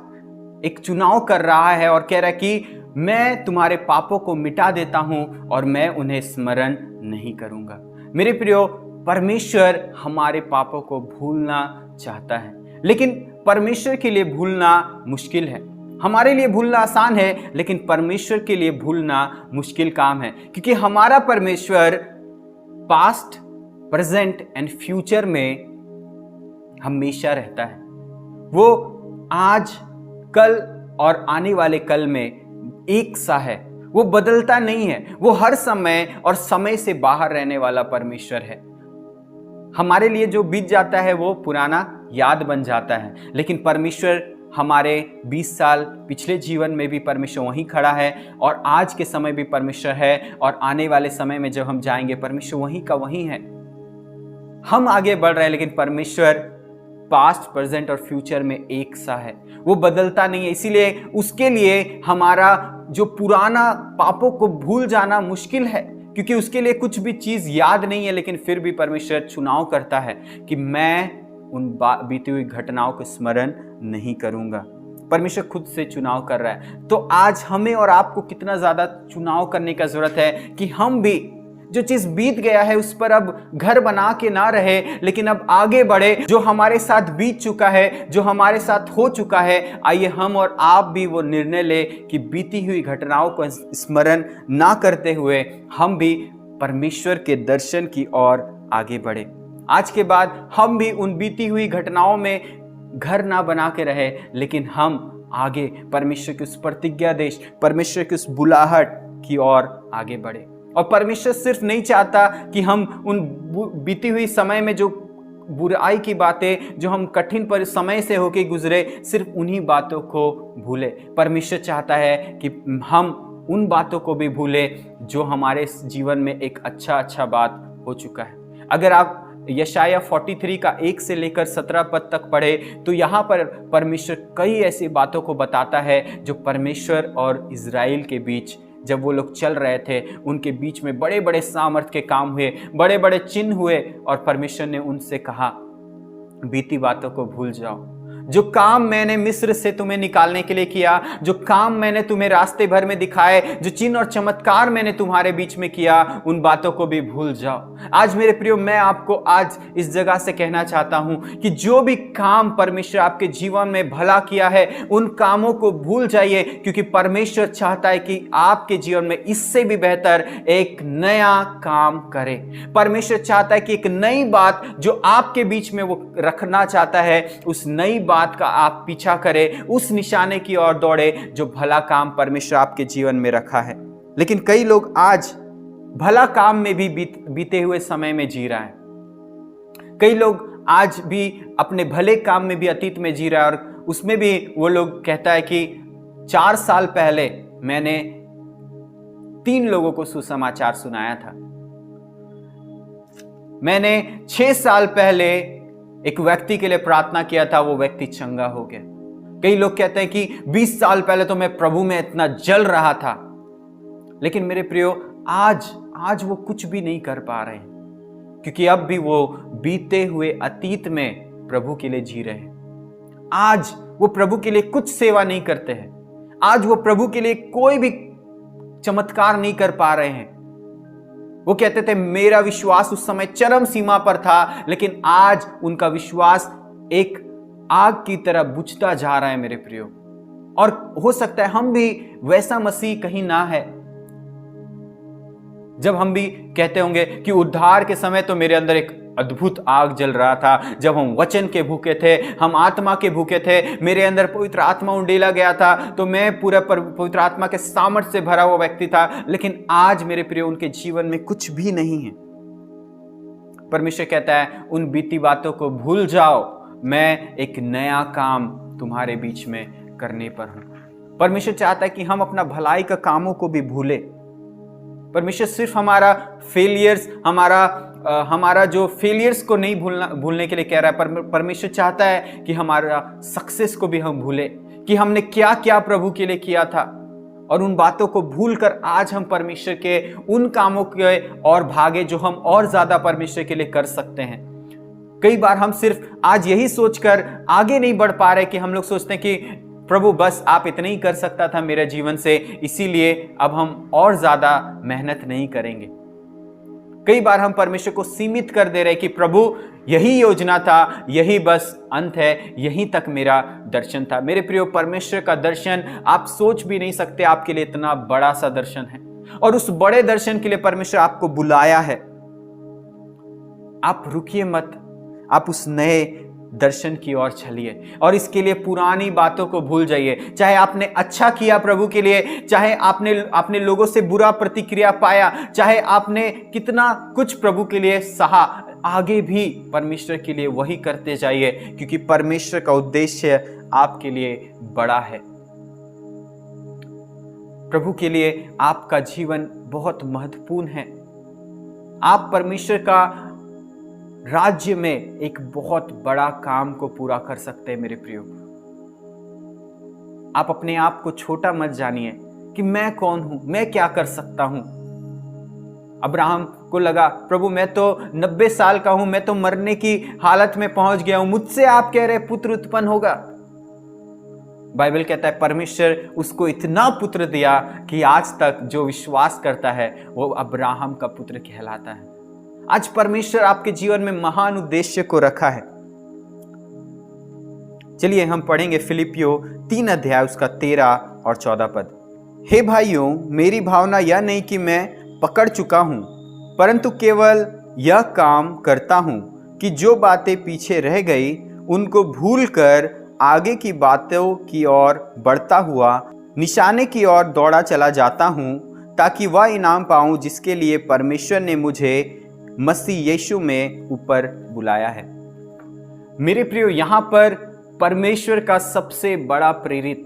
एक चुनाव कर रहा है और कह रहा है कि मैं तुम्हारे पापों को मिटा देता हूं और मैं उन्हें स्मरण नहीं करूंगा। मेरे प्रियो, परमेश्वर हमारे पापों को भूलना चाहता है, लेकिन परमेश्वर के लिए भूलना मुश्किल है। हमारे लिए भूलना आसान है, लेकिन परमेश्वर के लिए भूलना मुश्किल काम है, क्योंकि हमारा परमेश्वर पास्ट, प्रेजेंट एंड फ्यूचर में हमेशा रहता है। वो आज, कल और आने वाले कल में एक सा है, वो बदलता नहीं है। वो हर समय और समय से बाहर रहने वाला परमेश्वर है। हमारे लिए जो बीत जाता है वो पुराना याद बन जाता है, लेकिन परमेश्वर हमारे 20 साल पिछले जीवन में भी परमेश्वर वहीं खड़ा है, और आज के समय भी परमेश्वर है, और आने वाले समय में जब हम जाएंगे परमेश्वर वहीं का वहीं है। हम आगे बढ़ रहे हैं, लेकिन परमेश्वर पास्ट, प्रेजेंट और फ्यूचर में एक सा है, वो बदलता नहीं है। इसीलिए उसके लिए हमारा जो पुराना पापों को भूल जाना मुश्किल है, क्योंकि उसके लिए कुछ भी चीज याद नहीं है। लेकिन फिर भी परमेश्वर चुनाव करता है कि मैं उन बीती हुई घटनाओं को स्मरण नहीं करूंगा। परमेश्वर खुद से चुनाव कर रहा है। तो आज हमें और आपको कितना ज्यादा चुनाव करने का जरूरत है कि हम भी जो चीज बीत गया है उस पर अब घर बना के ना रहे, लेकिन अब आगे बढ़े। जो हमारे साथ बीत चुका है, जो हमारे साथ हो चुका है, आइए हम और आप भी वो निर्णय ले कि बीती हुई घटनाओं को स्मरण ना करते हुए हम भी परमेश्वर के दर्शन की ओर आगे बढ़े। आज के बाद हम भी उन बीती हुई घटनाओं में घर ना बना के रहे, लेकिन हम आगे परमेश्वर की उस प्रतिज्ञा देश, परमेश्वर की उस बुलाहट की ओर आगे बढ़े। और परमेश्वर सिर्फ नहीं चाहता कि हम उन बीती हुई समय में जो बुराई की बातें, जो हम कठिन पर समय से होके गुजरे, सिर्फ उन्हीं बातों को भूले। परमेश्वर चाहता है कि हम उन बातों को भी भूले जो हमारे जीवन में एक अच्छा बात हो चुका है। अगर आप यशाया 43 का 1 से लेकर 17 पद तक पढ़े तो यहाँ पर परमेश्वर कई ऐसी बातों को बताता है जो परमेश्वर और इज़राइल के बीच, जब वो लोग चल रहे थे, उनके बीच में बड़े बड़े सामर्थ के काम हुए, बड़े बड़े चिन्ह हुए, और परमेश्वर ने उनसे कहा बीती बातों को भूल जाओ। जो काम मैंने मिस्र से तुम्हें निकालने के लिए किया, जो काम मैंने तुम्हें रास्ते भर में दिखाए, जो चिन्ह और चमत्कार मैंने तुम्हारे बीच में किया, उन बातों को भी भूल जाओ। आज मेरे प्रियो, मैं आपको आज इस जगह से कहना चाहता हूं कि जो भी काम परमेश्वर आपके जीवन में भला किया है, उन कामों को भूल जाइए, क्योंकि परमेश्वर चाहता है कि आपके जीवन में इससे भी बेहतर एक नया काम करे। परमेश्वर चाहता है कि एक नई बात जो आपके बीच में वो रखना चाहता है, उस नई बात का आप पीछा करें, उस निशाने की ओर दौड़े जो भला काम परमेश्वर आपके जीवन में रखा है। लेकिन कई लोग आज भला काम में भी बीते हुए समय में जी रहा है। कई लोग आज भी अपने भले काम में भी अतीत में जी रहा है, और उसमें भी वो लोग कहता है कि 4 साल पहले मैंने 3 लोगों को सुसमाचार सुनाया था, मैंने 6 साल पहले एक व्यक्ति के लिए प्रार्थना किया था, वो व्यक्ति चंगा हो गया। कई लोग कहते हैं कि 20 साल पहले तो मैं प्रभु में इतना जल रहा था, लेकिन मेरे प्रियो, आज वो कुछ भी नहीं कर पा रहे हैं, क्योंकि अब भी वो बीते हुए अतीत में प्रभु के लिए जी रहे हैं। आज वो प्रभु के लिए कुछ सेवा नहीं करते हैं, आज वो प्रभु के लिए कोई भी चमत्कार नहीं कर पा रहे हैं। वो कहते थे मेरा विश्वास उस समय चरम सीमा पर था, लेकिन आज उनका विश्वास एक आग की तरह बुझता जा रहा है मेरे प्रियो। और हो सकता है हम भी वैसा मसीह कहीं ना है, जब हम भी कहते होंगे कि उद्धार के समय तो मेरे अंदर एक अद्भुत आग जल रहा था, जब हम वचन के भूखे थे, हम आत्मा के भूखे थे, मेरे अंदर पवित्र आत्मा उंडेला गया था, तो मैं पूरा पवित्र आत्मा के सामर्थ्य से भरा हुआ व्यक्ति था। लेकिन आज मेरे प्रिय, उनके जीवन में कुछ भी नहीं है। परमेश्वर कहता है उन बीती बातों को भूल जाओ, मैं एक नया काम तुम्हारे बीच में करने पर हूं। परमेश्वर चाहता है कि हम अपना भलाई का कामों को भी भूले। परमेश्वर सिर्फ हमारा फेलियर्स, हमारा जो फेलियर्स को नहीं भूलने के लिए कह रहा है, परमेश्वर चाहता है कि हमारा सक्सेस को भी हम भूले, कि हमने क्या क्या प्रभु के लिए किया था, और उन बातों को भूलकर आज हम परमेश्वर के उन कामों के और भागे जो हम और ज्यादा परमेश्वर के लिए कर सकते हैं। कई बार हम सिर्फ आज यही सोचकर आगे नहीं बढ़ पा रहे कि हम लोग सोचते हैं कि प्रभु बस आप इतना ही कर सकता था मेरे जीवन से, इसीलिए अब हम और ज्यादा मेहनत नहीं करेंगे। कई बार हम परमेश्वर को सीमित कर दे रहे कि प्रभु यही योजना था, यही बस अंत है, यहीं तक मेरा दर्शन था। मेरे प्रियो, परमेश्वर का दर्शन आप सोच भी नहीं सकते, आपके लिए इतना बड़ा सा दर्शन है, और उस बड़े दर्शन के लिए परमेश्वर आपको बुलाया है। आप रुकिए मत, आप उस नए दर्शन की ओर चलिए, और इसके लिए पुरानी बातों को भूल जाइए। चाहे आपने अच्छा किया प्रभु के लिए, चाहे आपने लोगों से बुरा प्रतिक्रिया पाया, चाहे आपने कितना कुछ प्रभु के लिए सहा, आगे भी परमेश्वर के लिए वही करते जाइए, क्योंकि परमेश्वर का उद्देश्य आपके लिए बड़ा है। प्रभु के लिए आपका जीवन बहुत महत्वपूर्ण है। आप परमेश्वर का राज्य में एक बहुत बड़ा काम को पूरा कर सकते हैं मेरे प्रियो। आप अपने आप को छोटा मत जानिए कि मैं कौन हूं, मैं क्या कर सकता हूं। अब्राहम को लगा प्रभु मैं तो 90 साल का हूं, मैं तो मरने की हालत में पहुंच गया हूं, मुझसे आप कह रहे पुत्र उत्पन्न होगा। बाइबल कहता है परमेश्वर उसको इतना पुत्र दिया कि आज तक जो विश्वास करता है वो अब्राहम का पुत्र कहलाता है। आज परमेश्वर आपके जीवन में महान उद्देश्य को रखा है। चलिए हम पढ़ेंगे फिलिपियो 3 अध्याय उसका 13 और 14 पद। हे भाइयों, मेरी भावना यह नहीं कि मैं पकड़ चुका हूं, परंतु केवल यह काम करता हूँ कि जो बातें पीछे रह गई उनको भूलकर आगे की बातों की ओर बढ़ता हुआ निशाने की ओर दौड़ा चला जाता हूँ, ताकि वह इनाम पाऊँ जिसके लिए परमेश्वर ने मुझे मसीह यीशु में ऊपर बुलाया है। मेरे प्रियो, यहाँ पर परमेश्वर का सबसे बड़ा प्रेरित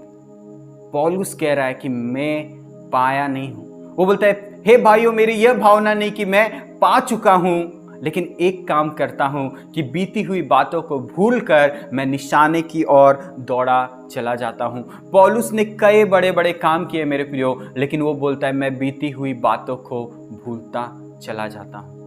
पौलुस कह रहा है कि मैं पाया नहीं हूं। वो बोलता है, हे भाइयों, मेरी यह भावना नहीं कि मैं पा चुका हूं, लेकिन एक काम करता हूं कि बीती हुई बातों को भूलकर मैं निशाने की ओर दौड़ा चला जाता हूं। पौलुस ने कई बड़े बड़े काम किए मेरे प्रियो, लेकिन वो बोलता है मैं बीती हुई बातों को भूलता चला जाता हूं।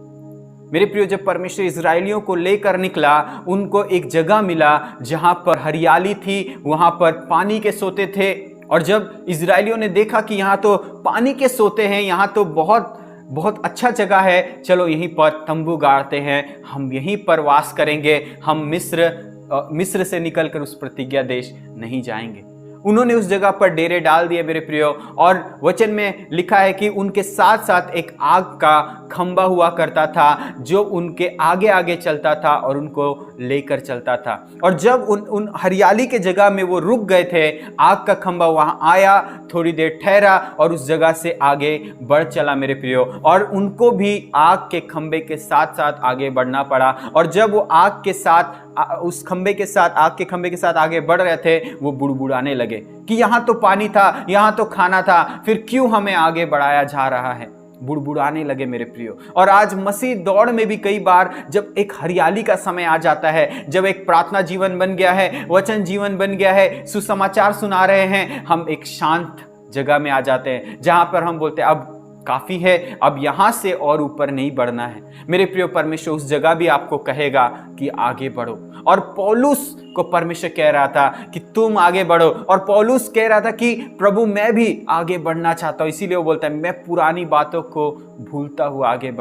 मेरे प्रियो, जब परमेश्वर इजराइलियों को लेकर निकला, उनको एक जगह मिला जहां पर हरियाली थी, वहां पर पानी के सोते थे। और जब इजराइलियों ने देखा कि यहाँ तो पानी के सोते हैं, यहाँ तो बहुत बहुत अच्छा जगह है, चलो यहीं पर तंबू गाड़ते हैं, हम यहीं पर वास करेंगे, हम मिस्र से निकलकर उस प्रतिज्ञा देश नहीं जाएंगे। उन्होंने उस जगह पर डेरे डाल दिए मेरे प्रियो। और वचन में लिखा है कि उनके साथ साथ एक आग का खंबा हुआ करता था जो उनके आगे आगे चलता था और उनको लेकर चलता था। और जब उन हरियाली के जगह में वो रुक गए थे, आग का खंबा वहां आया, थोड़ी देर ठहरा और उस जगह से आगे बढ़ चला मेरे प्रियो। और उनको भी आग के खंबे के साथ साथ आगे बढ़ना पड़ा। और जब वो आग के साथ उस खंबे के साथ आग के खंबे के साथ आगे बढ़ रहे थे, वो बुड़बुड़ाने लगे कि यहाँ तो पानी था, यहाँ तो खाना था, फिर क्यों हमें आगे बढ़ाया जा रहा है। बुड़बुड़ाने लगे मेरे प्रियो। और आज मसीह दौड़ में भी कई बार जब एक हरियाली का समय आ जाता है, जब एक प्रार्थना जीवन बन गया है, वचन जीवन बन गया है, सुसमाचार सुना रहे हैं, हम एक शांत जगह में आ जाते हैं जहां पर हम बोलते हैं अब काफी है, अब यहां से और ऊपर नहीं बढ़ना है। मेरे प्रियो, परमेश्वर उस जगह भी आपको कहेगा कि आगे बढ़ो। और पौलुस को परमेश्वर कह रहा था कि तुम आगे बढ़ो, और पौलुस कह रहा था कि प्रभु मैं भी आगे बढ़ना चाहता हूं। इसीलिए वो बोलता है मैं पुरानी बातों को भूलता हुआ आगे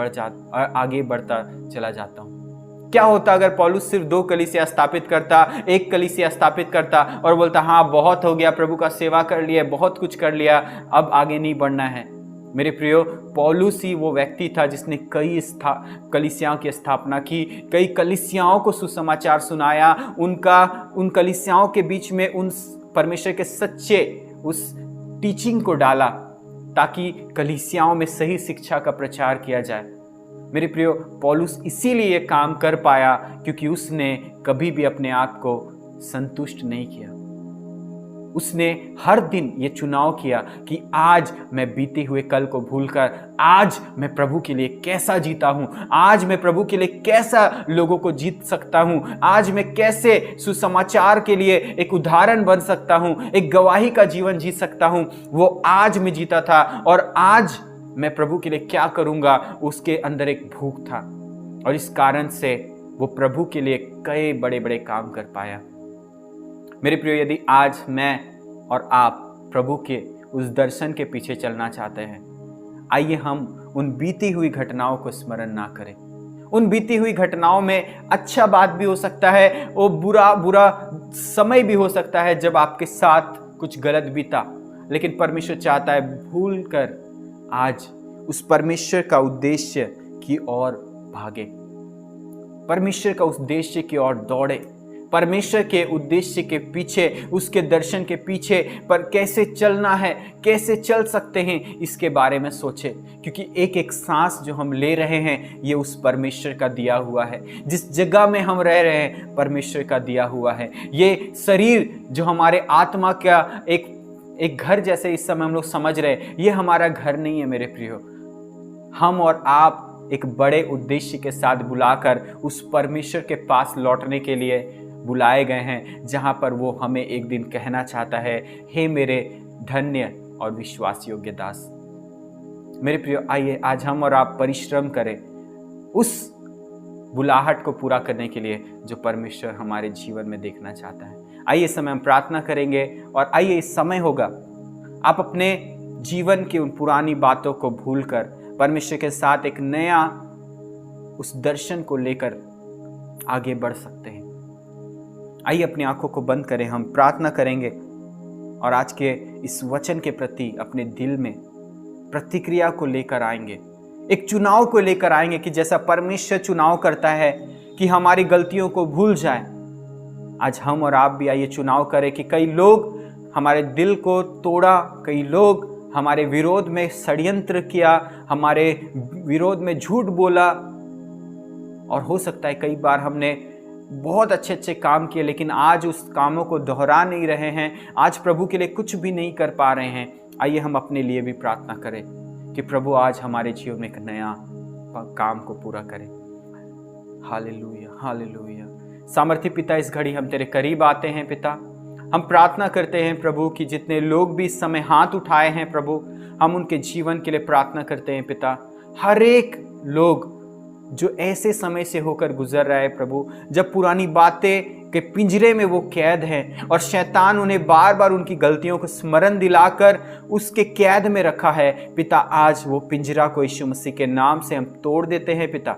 बढ़ता चला जाता हूं। क्या होता अगर पौलुस सिर्फ 2 कलीसिया स्थापित करता, 1 कलीसिया स्थापित करता और बोलता हाँ बहुत हो गया, प्रभु का सेवा कर लिया, बहुत कुछ कर लिया, अब आगे नहीं बढ़ना है। मेरे प्रियो, पौलुस ही वो व्यक्ति था जिसने कई कलीसियाओं की स्थापना की, कई कलीसियाओं को सुसमाचार सुनाया, उन कलीसियाओं के बीच में उन परमेश्वर के सच्चे उस टीचिंग को डाला ताकि कलीसियाओं में सही शिक्षा का प्रचार किया जाए। मेरे प्रियो, पौलुस इसीलिए काम कर पाया क्योंकि उसने कभी भी अपने आप को संतुष्ट नहीं किया। उसने हर दिन ये चुनाव किया कि आज मैं बीते हुए कल को भूलकर आज मैं प्रभु के लिए कैसा जीता हूं, आज मैं प्रभु के लिए कैसा लोगों को जीत सकता हूं, आज मैं कैसे सुसमाचार के लिए एक उदाहरण बन सकता हूं, एक गवाही का जीवन जी सकता हूं। वो आज मैं जीता था और आज मैं प्रभु के लिए क्या करूंगा, उसके अंदर एक भूख था। और इस कारण से वो प्रभु के लिए कई बड़े बड़े काम कर पाया। मेरे प्रियो, यदि आज मैं और आप प्रभु के उस दर्शन के पीछे चलना चाहते हैं, आइए हम उन बीती हुई घटनाओं को स्मरण ना करें। उन बीती हुई घटनाओं में अच्छा बात भी हो सकता है, वो बुरा समय भी हो सकता है जब आपके साथ कुछ गलत बीता, लेकिन परमेश्वर चाहता है भूल कर आज उस परमेश्वर का उद्देश्य की ओर भागे, परमेश्वर का उद्देश्य की ओर दौड़े, परमेश्वर के उद्देश्य के पीछे, उसके दर्शन के पीछे पर कैसे चलना है, कैसे चल सकते हैं, इसके बारे में सोचे। क्योंकि एक एक सांस जो हम ले रहे हैं ये उस परमेश्वर का दिया हुआ है। जिस जगह में हम रह रहे हैं परमेश्वर का दिया हुआ है। ये शरीर जो हमारे आत्मा का एक घर जैसे इस समय हम लोग समझ रहे हैं, ये हमारा घर नहीं है मेरे प्रियो। हम और आप एक बड़े उद्देश्य के साथ बुलाकर उस परमेश्वर के पास लौटने के लिए बुलाए गए हैं, जहां पर वो हमें एक दिन कहना चाहता है, हे मेरे धन्य और विश्वास योग्य दास। मेरे प्रियो, आइए आज हम और आप परिश्रम करें उस बुलाहट को पूरा करने के लिए जो परमेश्वर हमारे जीवन में देखना चाहता है। आइए इस समय हम प्रार्थना करेंगे और आइए इस समय होगा आप अपने जीवन की उन पुरानी बातों को भूलकर परमेश्वर के साथ एक नया उस दर्शन को लेकर आगे बढ़ सकते हैं। आइए अपनी आंखों को बंद करें, हम प्रार्थना करेंगे और आज के इस वचन के प्रति अपने दिल में प्रतिक्रिया को लेकर आएंगे। एक चुनाव को लेकर आएंगे कि जैसा परमेश्वर चुनाव करता है कि हमारी गलतियों को भूल जाए, आज हम और आप भी आइए चुनाव करें कि कई लोग हमारे दिल को तोड़ा, कई लोग हमारे विरोध में षड्यंत्र किया, हमारे विरोध में झूठ बोला, और हो सकता है कई बार हमने बहुत अच्छे अच्छे काम किए लेकिन आज उस कामों को दोहरा नहीं रहे हैं, आज प्रभु के लिए कुछ भी नहीं कर पा रहे हैं। आइए हम अपने लिए भी प्रार्थना करें कि प्रभु आज हमारे जीवन में एक नया काम को पूरा करें। Hallelujah, hallelujah. सामर्थी पिता, इस घड़ी हम तेरे करीब आते हैं पिता, हम प्रार्थना करते हैं प्रभु कि जितने लोग भी इस समय हाथ उठाए हैं प्रभु, हम उनके जीवन के लिए प्रार्थना करते हैं पिता। हर एक लोग जो ऐसे समय से होकर गुजर रहा है प्रभु, जब पुरानी बातें के पिंजरे में वो कैद हैं और शैतान उन्हें बार बार उनकी गलतियों को स्मरण दिलाकर उसके कैद में रखा है पिता, आज वो पिंजरा को यीशु मसीह के नाम से हम तोड़ देते हैं पिता,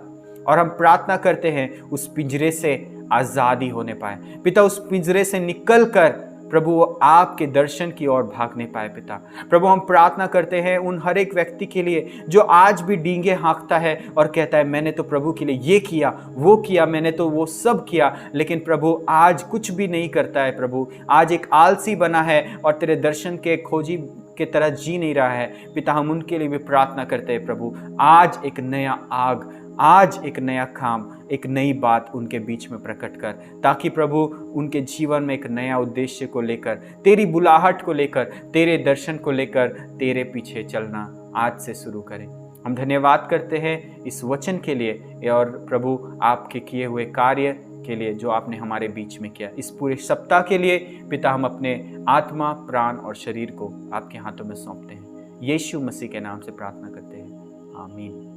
और हम प्रार्थना करते हैं उस पिंजरे से आज़ादी होने पाए पिता, उस पिंजरे से निकल कर प्रभु वो आपके दर्शन की ओर भागने पाए पिता। प्रभु हम प्रार्थना करते हैं उन हर एक व्यक्ति के लिए जो आज भी डींगे हाँकता है और कहता है मैंने तो प्रभु के लिए ये किया वो किया, मैंने तो वो सब किया, लेकिन प्रभु आज कुछ भी नहीं करता है प्रभु, आज एक आलसी बना है और तेरे दर्शन के खोजी के तरह जी नहीं रहा है पिता। हम उनके लिए भी प्रार्थना करते हैं प्रभु, आज एक नया आग, आज एक नया काम, एक नई बात उनके बीच में प्रकट कर, ताकि प्रभु उनके जीवन में एक नया उद्देश्य को लेकर, तेरी बुलाहट को लेकर, तेरे दर्शन को लेकर तेरे पीछे चलना आज से शुरू करें। हम धन्यवाद करते हैं इस वचन के लिए और प्रभु आपके किए हुए कार्य के लिए जो आपने हमारे बीच में किया, इस पूरे सप्ताह के लिए पिता हम अपने आत्मा, प्राण और शरीर को आपके हाथों में सौंपते हैं। यीशु मसीह के नाम से प्रार्थना करते हैं, आमीन।